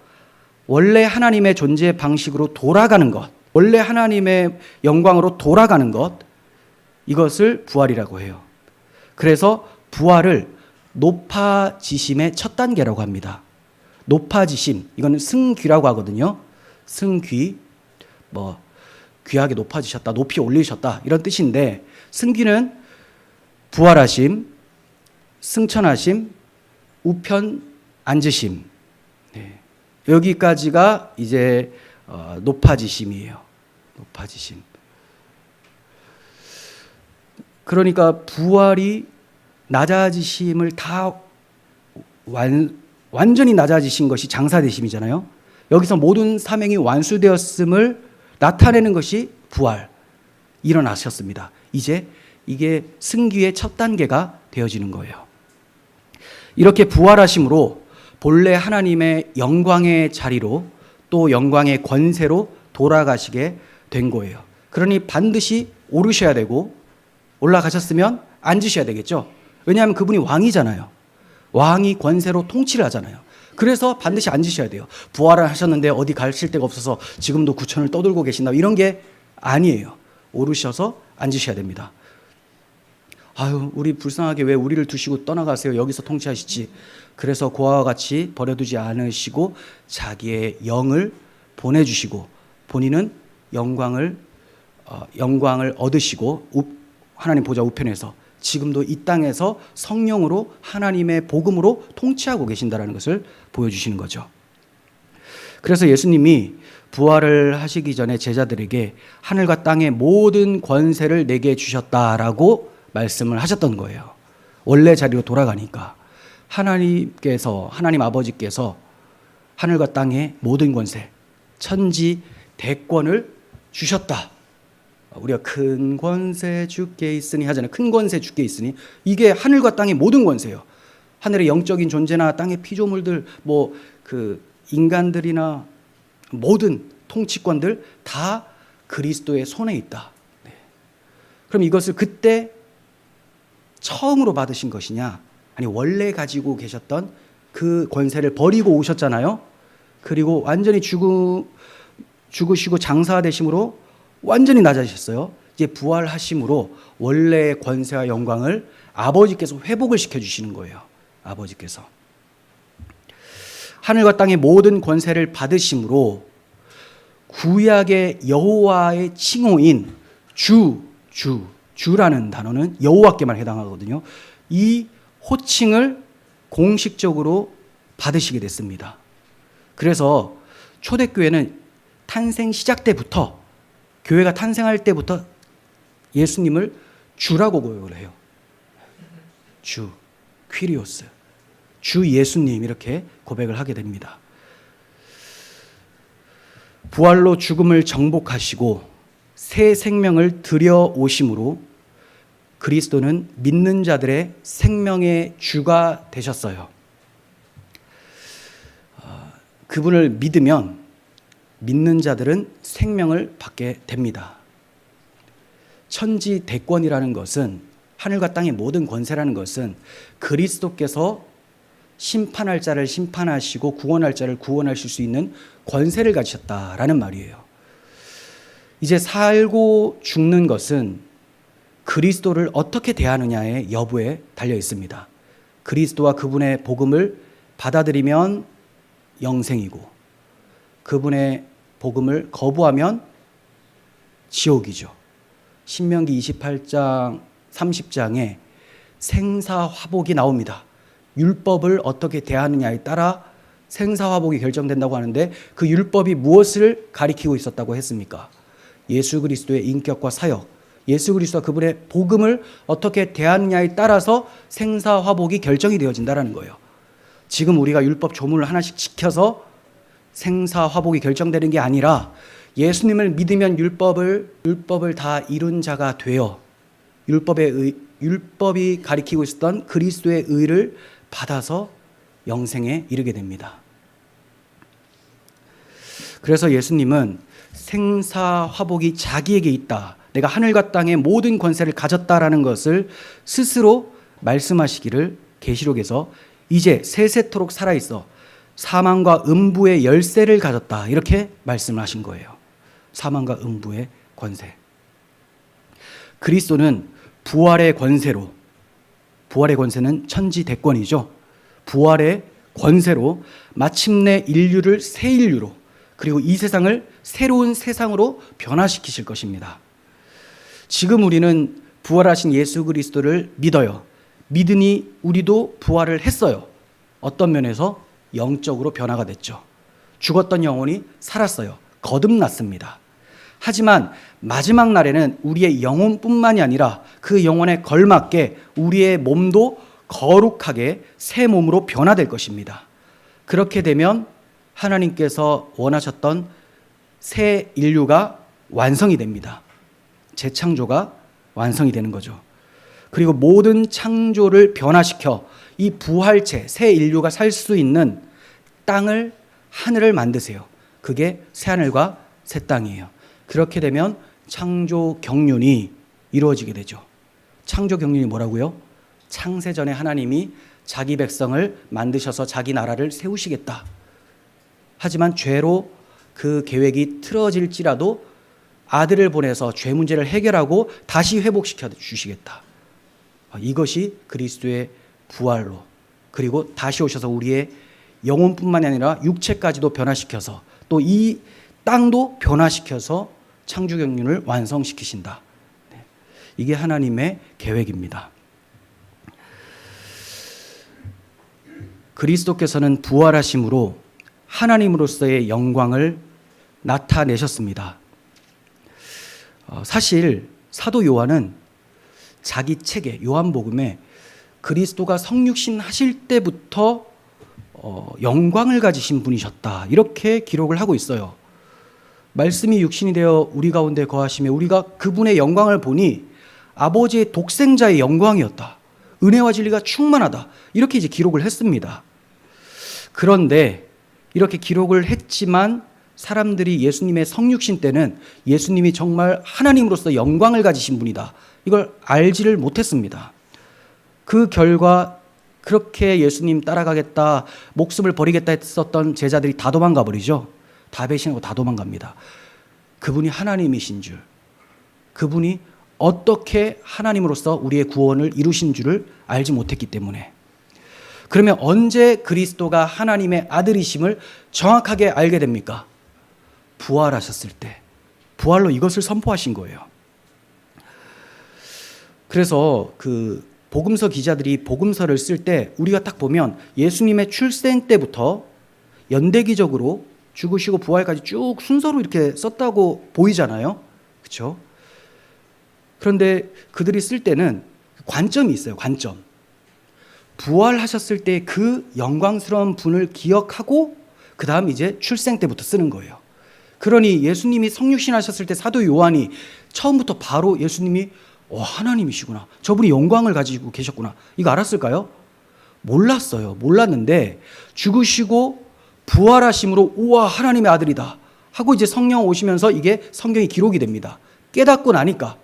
원래 하나님의 존재 방식으로 돌아가는 것, 원래 하나님의 영광으로 돌아가는 것, 이것을 부활이라고 해요. 그래서 부활을 높아지심의 첫 단계라고 합니다. 높아지심, 이거는 승귀라고 하거든요. 승귀, 귀하게 높아지셨다, 높이 올리셨다 이런 뜻인데, 승귀는 부활하심, 승천하심, 우편 앉으심, 여기까지가 이제 높아지심이에요. 높아지심. 그러니까 부활이 낮아지심을 다 완전히 낮아지신 것이 장사되심이잖아요. 여기서 모든 사명이 완수되었음을 나타내는 것이 부활, 일어나셨습니다. 이제 이게 승귀의 첫 단계가 되어지는 거예요. 이렇게 부활하심으로 본래 하나님의 영광의 자리로, 또 영광의 권세로 돌아가시게 된 거예요. 그러니 반드시 오르셔야 되고, 올라가셨으면 앉으셔야 되겠죠. 왜냐하면 그분이 왕이잖아요. 왕이 권세로 통치를 하잖아요. 그래서 반드시 앉으셔야 돼요. 부활을 하셨는데 어디 가실 데가 없어서 지금도 구천을 떠들고 계신다, 이런 게 아니에요. 오르셔서 앉으셔야 됩니다. 아유, 우리 불쌍하게 왜 우리를 두시고 떠나가세요? 여기서 통치하시지. 그래서 고아와 같이 버려두지 않으시고 자기의 영을 보내주시고, 본인은 영광을 얻으시고 하나님 보좌 우편에서 지금도 이 땅에서 성령으로 하나님의 복음으로 통치하고 계신다는 것을 보여주시는 거죠. 그래서 예수님이 부활을 하시기 전에 제자들에게 하늘과 땅의 모든 권세를 내게 주셨다라고 말씀을 하셨던 거예요. 원래 자리로 돌아가니까 하나님 아버지께서 하늘과 땅의 모든 권세, 천지 대권을 주셨다. 우리가 큰 권세 주께 있으니 하잖아요. 큰 권세 주께 있으니, 이게 하늘과 땅의 모든 권세예요. 하늘의 영적인 존재나 땅의 피조물들, 인간들이나 모든 통치권들 다 그리스도의 손에 있다. 네. 그럼 이것을 그때 처음으로 받으신 것이냐? 아니, 원래 가지고 계셨던 그 권세를 버리고 오셨잖아요. 그리고 완전히 죽으시고 장사되심으로 완전히 낮아지셨어요. 이제 부활하심으로 원래의 권세와 영광을 아버지께서 회복을 시켜주시는 거예요. 아버지께서. 하늘과 땅의 모든 권세를 받으심으로 구약의 여호와의 칭호인 주라는 단어는 여호와께만 해당하거든요. 이 호칭을 공식적으로 받으시게 됐습니다. 그래서 초대교회는 탄생 시작 때부터, 교회가 탄생할 때부터 예수님을 주라고 고백을 해요. 주, 퀴리오스, 주 예수님, 이렇게 고백을 하게 됩니다. 부활로 죽음을 정복하시고 새 생명을 들여오심으로 그리스도는 믿는 자들의 생명의 주가 되셨어요. 그분을 믿으면 믿는 자들은 생명을 받게 됩니다. 천지 대권이라는 것은, 하늘과 땅의 모든 권세라는 것은 그리스도께서 심판할 자를 심판하시고 구원할 자를 구원하실 수 있는 권세를 가지셨다라는 말이에요. 이제 살고 죽는 것은 그리스도를 어떻게 대하느냐의 여부에 달려 있습니다. 그리스도와 그분의 복음을 받아들이면 영생이고, 그분의 복음을 거부하면 지옥이죠. 신명기 28장 30장에 생사화복이 나옵니다. 율법을 어떻게 대하느냐에 따라 생사화복이 결정된다고 하는데, 그 율법이 무엇을 가리키고 있었다고 했습니까? 예수 그리스도의 인격과 사역, 예수 그리스도와 그분의 복음을 어떻게 대하느냐에 따라서 생사화복이 결정이 되어진다는 거예요. 지금 우리가 율법 조문을 하나씩 지켜서 생사화복이 결정되는 게 아니라, 예수님을 믿으면 율법을 다 이룬 자가 되어 율법이 가리키고 있었던 그리스도의 의를 받아서 영생에 이르게 됩니다. 그래서 예수님은 생사화복이 자기에게 있다, 내가 하늘과 땅의 모든 권세를 가졌다라는 것을 스스로 말씀하시기를 계시록에서 이제 세세토록 살아있어 사망과 음부의 열쇠를 가졌다, 이렇게 말씀을 하신 거예요. 사망과 음부의 권세. 그리스도는 부활의 권세로, 부활의 권세는 천지 대권이죠. 부활의 권세로 마침내 인류를 새 인류로, 그리고 이 세상을 새로운 세상으로 변화시키실 것입니다. 지금 우리는 부활하신 예수 그리스도를 믿어요. 믿으니 우리도 부활을 했어요. 어떤 면에서 영적으로 변화가 됐죠. 죽었던 영혼이 살았어요. 거듭났습니다. 하지만 마지막 날에는 우리의 영혼뿐만이 아니라 그 영혼에 걸맞게 우리의 몸도 거룩하게 새 몸으로 변화될 것입니다. 그렇게 되면 하나님께서 원하셨던 새 인류가 완성이 됩니다. 재창조가 완성이 되는 거죠. 그리고 모든 창조를 변화시켜 이 부활체, 새 인류가 살 수 있는 땅을, 하늘을 만드세요. 그게 새하늘과 새 땅이에요. 그렇게 되면 창조 경륜이 이루어지게 되죠. 창조 경륜이 뭐라고요? 창세전에 하나님이 자기 백성을 만드셔서 자기 나라를 세우시겠다. 하지만 죄로 그 계획이 틀어질지라도 아들을 보내서 죄 문제를 해결하고 다시 회복시켜 주시겠다. 이것이 그리스도의 부활로, 그리고 다시 오셔서 우리의 영혼뿐만 아니라 육체까지도 변화시켜서 또 이 땅도 변화시켜서 창조 경륜을 완성시키신다. 이게 하나님의 계획입니다. 그리스도께서는 부활하심으로 하나님으로서의 영광을 나타내셨습니다. 사실 사도 요한은 자기 책에, 요한복음에 그리스도가 성육신 하실 때부터 영광을 가지신 분이셨다, 이렇게 기록을 하고 있어요. 말씀이 육신이 되어 우리 가운데 거하시며 우리가 그분의 영광을 보니 아버지의 독생자의 영광이었다, 은혜와 진리가 충만하다, 이렇게 이제 기록을 했습니다. 그런데 이렇게 기록을 했지만 사람들이 예수님의 성육신 때는 예수님이 정말 하나님으로서 영광을 가지신 분이다, 이걸 알지를 못했습니다. 그 결과 그렇게 예수님 따라가겠다, 목숨을 버리겠다 했었던 제자들이 다 도망가 버리죠. 다 배신하고 다 도망갑니다. 그분이 하나님이신 줄, 그분이 어떻게 하나님으로서 우리의 구원을 이루신 줄을 알지 못했기 때문에. 그러면 언제 그리스도가 하나님의 아들이심을 정확하게 알게 됩니까? 부활하셨을 때. 부활로 이것을 선포하신 거예요. 그래서 그 복음서 기자들이 복음서를 쓸 때 우리가 딱 보면 예수님의 출생 때부터 연대기적으로 죽으시고 부활까지 쭉 순서로 이렇게 썼다고 보이잖아요. 그렇죠? 그런데 그들이 쓸 때는 관점이 있어요. 관점. 부활하셨을 때 그 영광스러운 분을 기억하고 그 다음 이제 출생 때부터 쓰는 거예요. 그러니 예수님이 성육신 하셨을 때 사도 요한이 처음부터 바로 예수님이 하나님이시구나, 저분이 영광을 가지고 계셨구나, 이거 알았을까요? 몰랐어요. 몰랐는데 죽으시고 부활하심으로 우와 하나님의 아들이다 하고 이제 성령 오시면서 이게 성경이 기록이 됩니다. 깨닫고 나니까.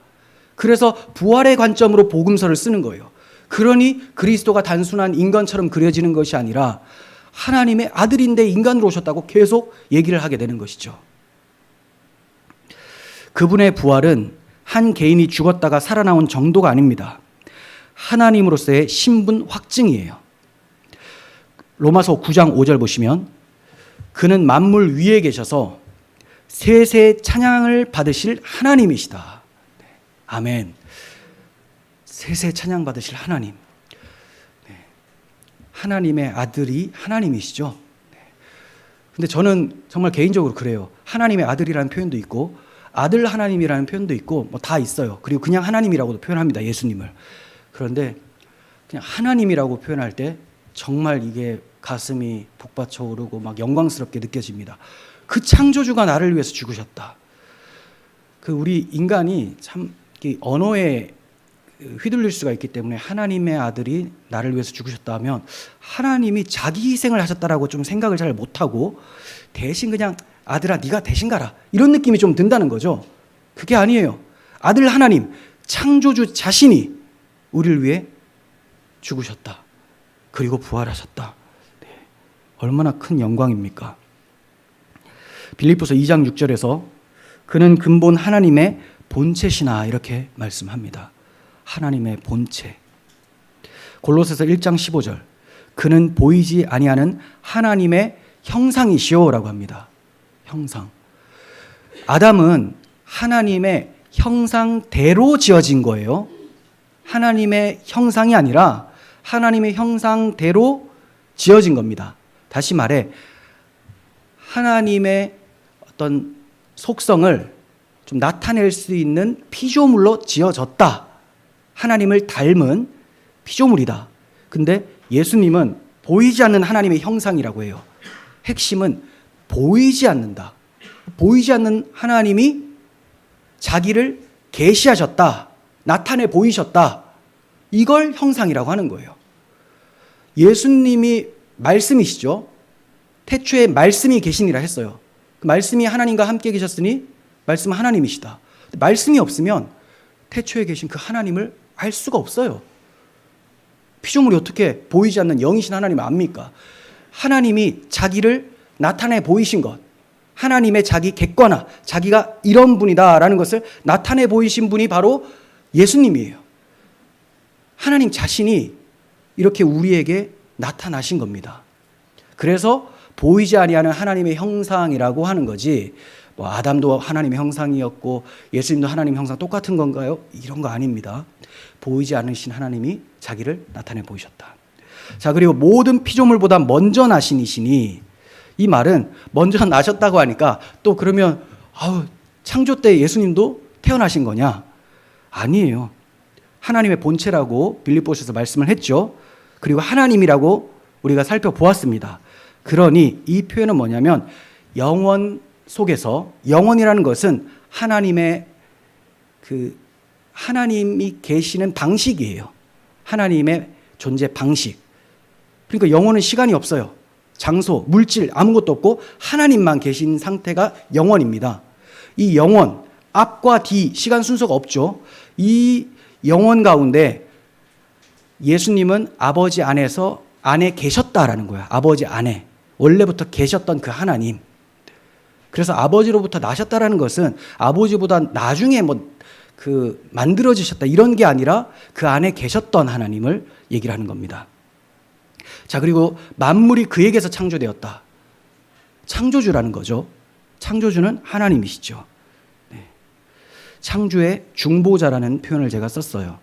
그래서 부활의 관점으로 복음서를 쓰는 거예요. 그러니 그리스도가 단순한 인간처럼 그려지는 것이 아니라 하나님의 아들인데 인간으로 오셨다고 계속 얘기를 하게 되는 것이죠. 그분의 부활은 한 개인이 죽었다가 살아나온 정도가 아닙니다. 하나님으로서의 신분 확증이에요. 로마서 9장 5절 보시면 그는 만물 위에 계셔서 세세 찬양을 받으실 하나님이시다. 아멘. 세세 찬양 받으실 하나님. 하나님의 아들이 하나님이시죠. 근데 저는 정말 개인적으로 그래요. 하나님의 아들이라는 표현도 있고 아들 하나님이라는 표현도 있고 뭐 다 있어요. 그리고 그냥 하나님이라고도 표현합니다. 예수님을. 그런데 그냥 하나님이라고 표현할 때 정말 이게 가슴이 북받쳐 오르고 막 영광스럽게 느껴집니다. 그 창조주가 나를 위해서 죽으셨다. 그 우리 인간이 참 언어에 휘둘릴 수가 있기 때문에 하나님의 아들이 나를 위해서 죽으셨다 하면 하나님이 자기 희생을 하셨다라고 좀 생각을 잘 못하고 대신 그냥 아들아 네가 대신 가라 이런 느낌이 좀 든다는 거죠. 그게 아니에요. 아들 하나님 창조주 자신이 우리를 위해 죽으셨다. 그리고 부활하셨다. 네. 얼마나 큰 영광입니까? 빌립보서 2장 6절에서 그는 근본 하나님의 본체시나 이렇게 말씀합니다. 하나님의 본체. 골로새서 1장 15절 그는 보이지 아니하는 하나님의 형상이시오라고 합니다. 형상. 아담은 하나님의 형상대로 지어진 거예요. 하나님의 형상이 아니라 하나님의 형상대로 지어진 겁니다. 다시 말해 하나님의 어떤 속성을 좀 나타낼 수 있는 피조물로 지어졌다. 하나님을 닮은 피조물이다. 근데 예수님은 보이지 않는 하나님의 형상이라고 해요. 핵심은 보이지 않는다. 보이지 않는 하나님이 자기를 계시하셨다. 나타내 보이셨다. 이걸 형상이라고 하는 거예요. 예수님이 말씀이시죠. 태초에 말씀이 계시니라 했어요. 그 말씀이 하나님과 함께 계셨으니 말씀은 하나님이시다. 말씀이 없으면 태초에 계신 그 하나님을 알 수가 없어요. 피조물이 어떻게 보이지 않는 영이신 하나님을 압니까? 하나님이 자기를 나타내 보이신 것, 하나님의 자기 객관화, 자기가 이런 분이다라는 것을 나타내 보이신 분이 바로 예수님이에요. 하나님 자신이 이렇게 우리에게 나타나신 겁니다. 그래서 보이지 아니하는 하나님의 형상이라고 하는 거지, 뭐 아담도 하나님의 형상이었고 예수님도 하나님의 형상 똑같은 건가요? 이런 거 아닙니다. 보이지 않으신 하나님이 자기를 나타내 보이셨다. 자, 그리고 모든 피조물보다 먼저 나신 이시니, 이 말은 먼저 나셨다고 하니까 또 그러면 창조 때 예수님도 태어나신 거냐? 아니에요. 하나님의 본체라고 빌립보서에서 말씀을 했죠. 그리고 하나님이라고 우리가 살펴보았습니다. 그러니 이 표현은 뭐냐면 영원 속에서, 영원이라는 것은 하나님의 하나님이 계시는 방식이에요. 하나님의 존재 방식. 그러니까 영원은 시간이 없어요. 장소, 물질 아무것도 없고 하나님만 계신 상태가 영원입니다. 이 영원, 앞과 뒤, 시간 순서가 없죠. 이 영원 가운데 예수님은 아버지 안에 계셨다라는 거야. 아버지 안에. 원래부터 계셨던 그 하나님. 그래서 아버지로부터 나셨다라는 것은 아버지보다 나중에 만들어지셨다 이런 게 아니라 그 안에 계셨던 하나님을 얘기를 하는 겁니다. 자, 그리고 만물이 그에게서 창조되었다. 창조주라는 거죠. 창조주는 하나님이시죠. 네. 창조의 중보자라는 표현을 제가 썼어요.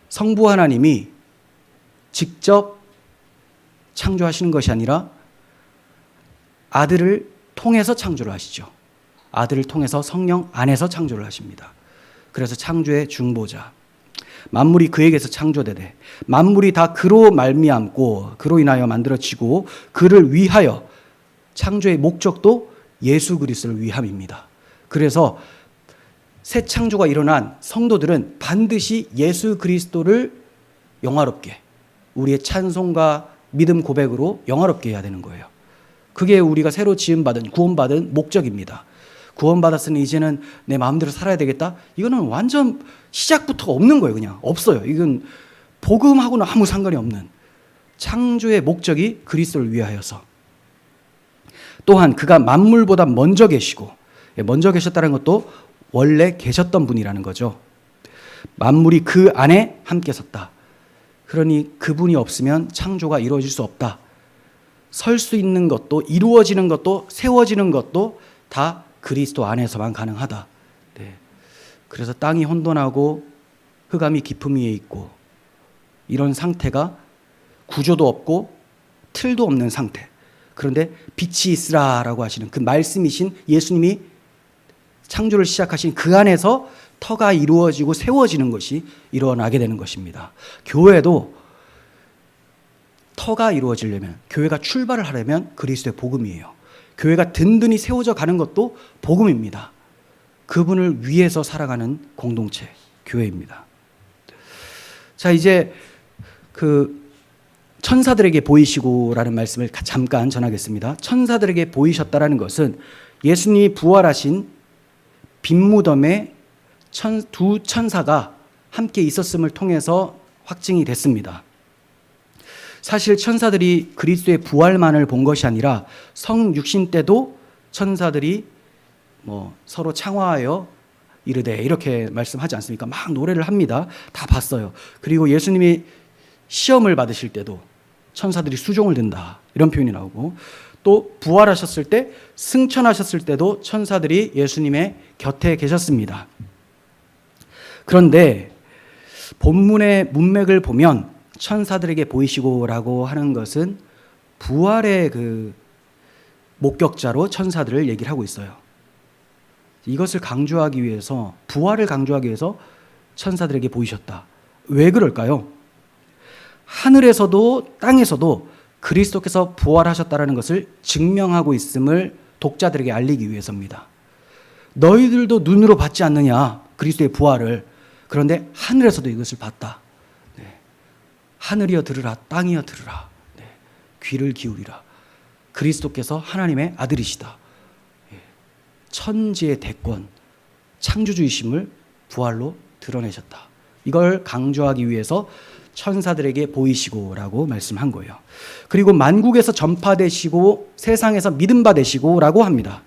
성부 하나님이 직접 창조하시는 것이 아니라 아들을 통해서 창조를 하시죠. 아들을 통해서 성령 안에서 창조를 하십니다. 그래서 창조의 중보자. 만물이 그에게서 창조되되 만물이 다 그로 말미암고 그로 인하여 만들어지고 그를 위하여, 창조의 목적도 예수 그리스도를 위함입니다. 그래서 새 창조가 일어난 성도들은 반드시 예수 그리스도를 영화롭게, 우리의 찬송과 믿음 고백으로 영화롭게 해야 되는 거예요. 그게 우리가 새로 지음받은, 구원받은 목적입니다. 구원받았으니 이제는 내 마음대로 살아야 되겠다? 이거는 완전 시작부터가 없는 거예요. 그냥 없어요. 이건 복음하고는 아무 상관이 없는, 창조의 목적이 그리스도를 위하여서. 또한 그가 만물보다 먼저 계시고, 먼저 계셨다는 것도 원래 계셨던 분이라는 거죠. 만물이 그 안에 함께 섰다. 그러니 그분이 없으면 창조가 이루어질 수 없다. 설 수 있는 것도, 이루어지는 것도, 세워지는 것도 다 그리스도 안에서만 가능하다. 네. 그래서 땅이 혼돈하고 흑암이 깊음 위에 있고, 이런 상태가 구조도 없고 틀도 없는 상태. 그런데 빛이 있으라라고 하시는 그 말씀이신 예수님이 창조를 시작하신 그 안에서 터가 이루어지고 세워지는 것이 일어나게 되는 것입니다. 교회도 터가 이루어지려면, 교회가 출발을 하려면 그리스도의 복음이에요. 교회가 든든히 세워져 가는 것도 복음입니다. 그분을 위해서 살아가는 공동체, 교회입니다. 자, 이제 천사들에게 보이시고라는 말씀을 잠깐 전하겠습니다. 천사들에게 보이셨다라는 것은 예수님이 부활하신 빈무덤에 두 천사가 함께 있었음을 통해서 확증이 됐습니다. 사실 천사들이 그리스도의 부활만을 본 것이 아니라 성육신 때도 천사들이 서로 창화하여 이르되 이렇게 말씀하지 않습니까? 막 노래를 합니다. 다 봤어요. 그리고 예수님이 시험을 받으실 때도 천사들이 수종을 든다 이런 표현이 나오고, 또 부활하셨을 때, 승천하셨을 때도 천사들이 예수님의 곁에 계셨습니다. 그런데 본문의 문맥을 보면 천사들에게 보이시고라고 하는 것은 부활의 그 목격자로 천사들을 얘기를 하고 있어요. 이것을 강조하기 위해서, 부활을 강조하기 위해서 천사들에게 보이셨다. 왜 그럴까요? 하늘에서도 땅에서도 그리스도께서 부활하셨다는 것을 증명하고 있음을 독자들에게 알리기 위해서입니다. 너희들도 눈으로 봤지 않느냐, 그리스도의 부활을. 그런데 하늘에서도 이것을 봤다. 네. 하늘이여 들으라, 땅이여 들으라. 네. 귀를 기울이라. 그리스도께서 하나님의 아들이시다. 예. 천지의 대권, 창조주이심을 부활로 드러내셨다. 이걸 강조하기 위해서 천사들에게 보이시고라고 말씀한 거예요. 그리고 만국에서 전파되시고 세상에서 믿음 받으시고라고 합니다.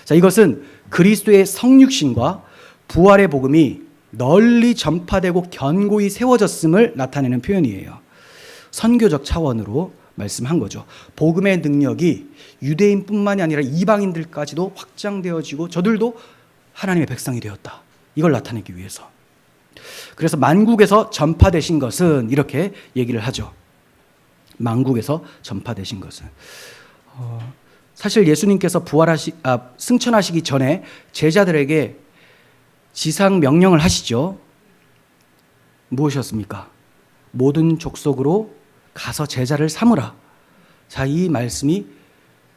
자, 이것은 그리스도의 성육신과 부활의 복음이 널리 전파되고 견고히 세워졌음을 나타내는 표현이에요. 선교적 차원으로 말씀한 거죠. 복음의 능력이 유대인뿐만이 아니라 이방인들까지도 확장되어지고 저들도 하나님의 백성이 되었다. 이걸 나타내기 위해서. 그래서 만국에서 전파되신 것은 이렇게 얘기를 하죠. 만국에서 전파되신 것은. 사실 예수님께서 승천하시기 전에 제자들에게 지상 명령을 하시죠. 무엇이었습니까? 모든 족속으로 가서 제자를 삼으라. 자, 이 말씀이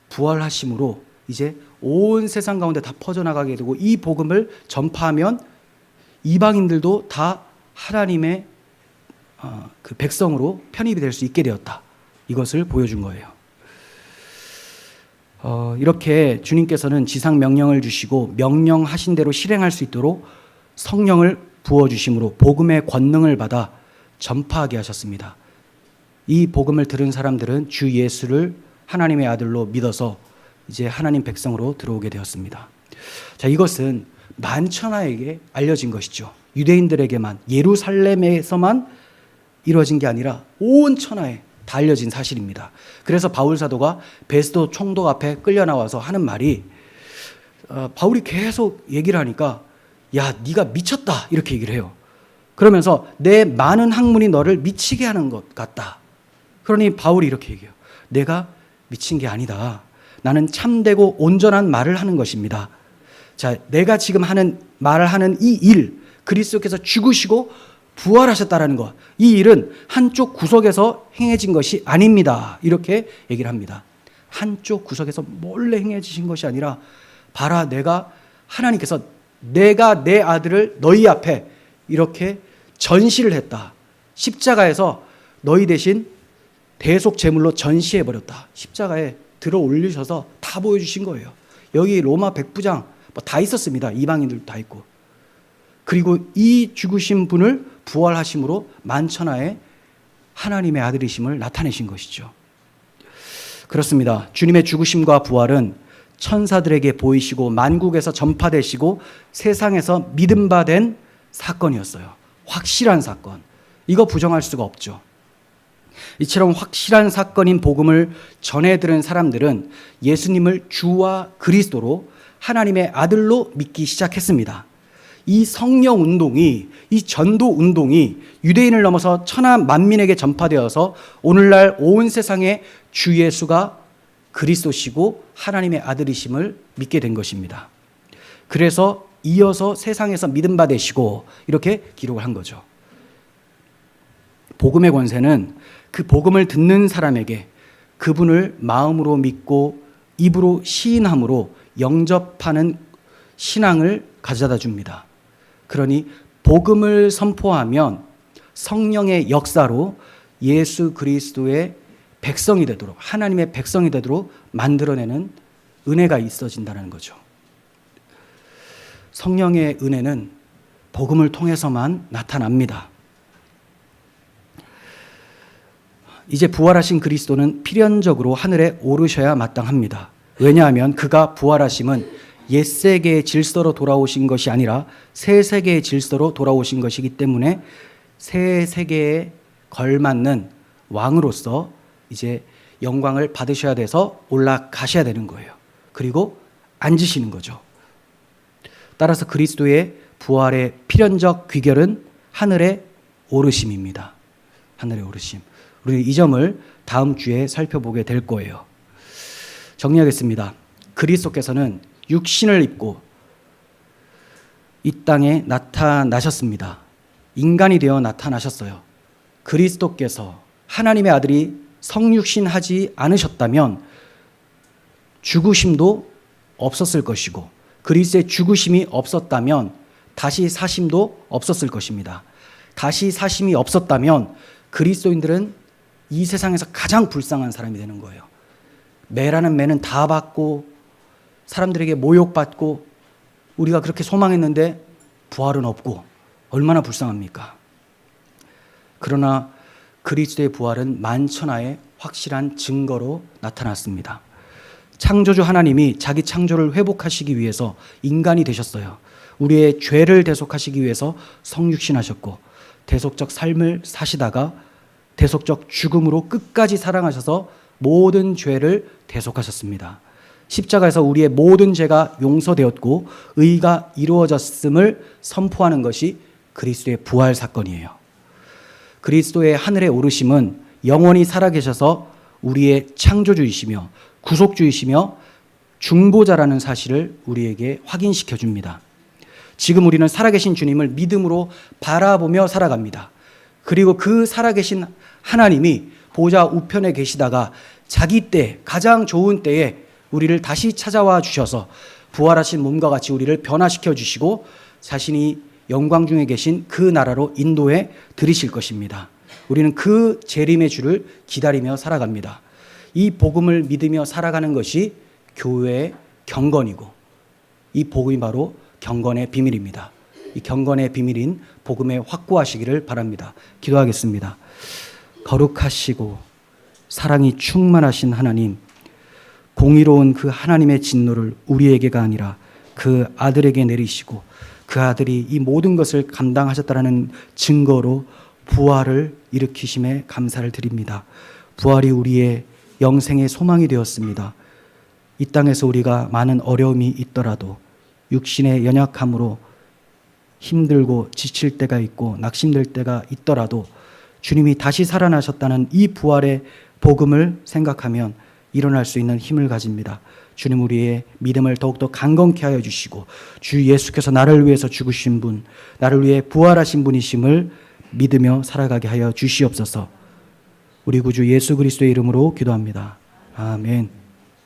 부활하심으로 이제 온 세상 가운데 다 퍼져나가게 되고 이 복음을 전파하면 이방인들도 다 하나님의 그 백성으로 편입이 될 수 있게 되었다. 이것을 보여준 거예요. 이렇게 주님께서는 지상 명령을 주시고 명령하신 대로 실행할 수 있도록 성령을 부어주심으로 복음의 권능을 받아 전파하게 하셨습니다. 이 복음을 들은 사람들은 주 예수를 하나님의 아들로 믿어서 이제 하나님 백성으로 들어오게 되었습니다. 자, 이것은 만천하에게 알려진 것이죠. 유대인들에게만, 예루살렘에서만 이루어진 게 아니라 온 천하에 다 알려진 사실입니다. 그래서 바울 사도가 베스도 총독 앞에 끌려 나와서 하는 말이 바울이 계속 얘기를 하니까 야, 네가 미쳤다 이렇게 얘기를 해요. 그러면서 내 많은 학문이 너를 미치게 하는 것 같다. 그러니 바울이 이렇게 얘기해요. 내가 미친 게 아니다. 나는 참되고 온전한 말을 하는 것입니다. 자, 내가 지금 말을 하는 이 일, 그리스도께서 죽으시고 부활하셨다라는 것, 이 일은 한쪽 구석에서 행해진 것이 아닙니다. 이렇게 얘기를 합니다. 한쪽 구석에서 몰래 행해지신 것이 아니라 봐라, 하나님께서 내가 내 아들을 너희 앞에 이렇게 전시를 했다. 십자가에서 너희 대신 대속 제물로 전시해버렸다. 십자가에 들어 올리셔서 다 보여주신 거예요. 여기 로마 백부장 다 있었습니다. 이방인들도 다 있고. 그리고 이 죽으신 분을 부활하심으로 만천하에 하나님의 아들이심을 나타내신 것이죠. 그렇습니다. 주님의 죽으심과 부활은 천사들에게 보이시고 만국에서 전파되시고 세상에서 믿음 받은 사건이었어요. 확실한 사건. 이거 부정할 수가 없죠. 이처럼 확실한 사건인 복음을 전해 들은 사람들은 예수님을 주와 그리스도로 하나님의 아들로 믿기 시작했습니다. 이 성령 운동이, 이 전도 운동이 유대인을 넘어서 천하 만민에게 전파되어서 오늘날 온 세상에 주 예수가 그리스도시고 하나님의 아들이심을 믿게 된 것입니다. 그래서 이어서 세상에서 믿음 받으시고 이렇게 기록을 한 거죠. 복음의 권세는 그 복음을 듣는 사람에게 그분을 마음으로 믿고 입으로 시인함으로 영접하는 신앙을 가져다 줍니다. 그러니 복음을 선포하면 성령의 역사로 예수 그리스도의 백성이 되도록, 하나님의 백성이 되도록 만들어내는 은혜가 있어진다는 거죠. 성령의 은혜는 복음을 통해서만 나타납니다. 이제 부활하신 그리스도는 필연적으로 하늘에 오르셔야 마땅합니다. 왜냐하면 그가 부활하심은 옛세계의 질서로 돌아오신 것이 아니라 새 세계의 질서로 돌아오신 것이기 때문에 새 세계에 걸맞는 왕으로서 이제 영광을 받으셔야 돼서 올라가셔야 되는 거예요. 그리고 앉으시는 거죠. 따라서 그리스도의 부활의 필연적 귀결은 하늘의 오르심입니다. 하늘의 오르심. 우리 이 점을 다음 주에 살펴보게 될 거예요. 정리하겠습니다. 그리스도께서는 육신을 입고 이 땅에 나타나셨습니다. 인간이 되어 나타나셨어요. 그리스도께서 하나님의 아들이 성육신하지 않으셨다면 죽으심도 없었을 것이고, 그리스도의 죽으심이 없었다면 다시 사심도 없었을 것입니다. 다시 사심이 없었다면 그리스도인들은 이 세상에서 가장 불쌍한 사람이 되는 거예요. 매라는 매는 다 받고 사람들에게 모욕받고 우리가 그렇게 소망했는데 부활은 없고 얼마나 불쌍합니까? 그러나 그리스도의 부활은 만천하의 확실한 증거로 나타났습니다. 창조주 하나님이 자기 창조를 회복하시기 위해서 인간이 되셨어요. 우리의 죄를 대속하시기 위해서 성육신하셨고, 대속적 삶을 사시다가 대속적 죽음으로 끝까지 사랑하셔서 모든 죄를 대속하셨습니다. 십자가에서 우리의 모든 죄가 용서되었고 의가 이루어졌음을 선포하는 것이 그리스도의 부활 사건이에요. 그리스도의 하늘에 오르심은 영원히 살아계셔서 우리의 창조주이시며 구속주이시며 중보자라는 사실을 우리에게 확인시켜 줍니다. 지금 우리는 살아계신 주님을 믿음으로 바라보며 살아갑니다. 그리고 그 살아계신 하나님이 보좌 우편에 계시다가 자기 때, 가장 좋은 때에 우리를 다시 찾아와 주셔서 부활하신 몸과 같이 우리를 변화시켜 주시고 자신이 영광 중에 계신 그 나라로 인도해 들이실 것입니다. 우리는 그 재림의 주를 기다리며 살아갑니다. 이 복음을 믿으며 살아가는 것이 교회의 경건이고, 이 복음이 바로 경건의 비밀입니다. 이 경건의 비밀인 복음에 확고하시기를 바랍니다. 기도하겠습니다. 거룩하시고 사랑이 충만하신 하나님, 공의로운 그 하나님의 진노를 우리에게가 아니라 그 아들에게 내리시고 그 아들이 이 모든 것을 감당하셨다는 증거로 부활을 일으키심에 감사를 드립니다. 부활이 우리의 영생의 소망이 되었습니다. 이 땅에서 우리가 많은 어려움이 있더라도 육신의 연약함으로 힘들고 지칠 때가 있고 낙심될 때가 있더라도 주님이 다시 살아나셨다는 이 부활의 복음을 생각하면 일어날 수 있는 힘을 가집니다. 주님, 우리의 믿음을 더욱더 강건케 하여 주시고 주 예수께서 나를 위해서 죽으신 분, 나를 위해 부활하신 분이심을 믿으며 살아가게 하여 주시옵소서. 우리 구주 예수 그리스도의 이름으로 기도합니다. 아멘.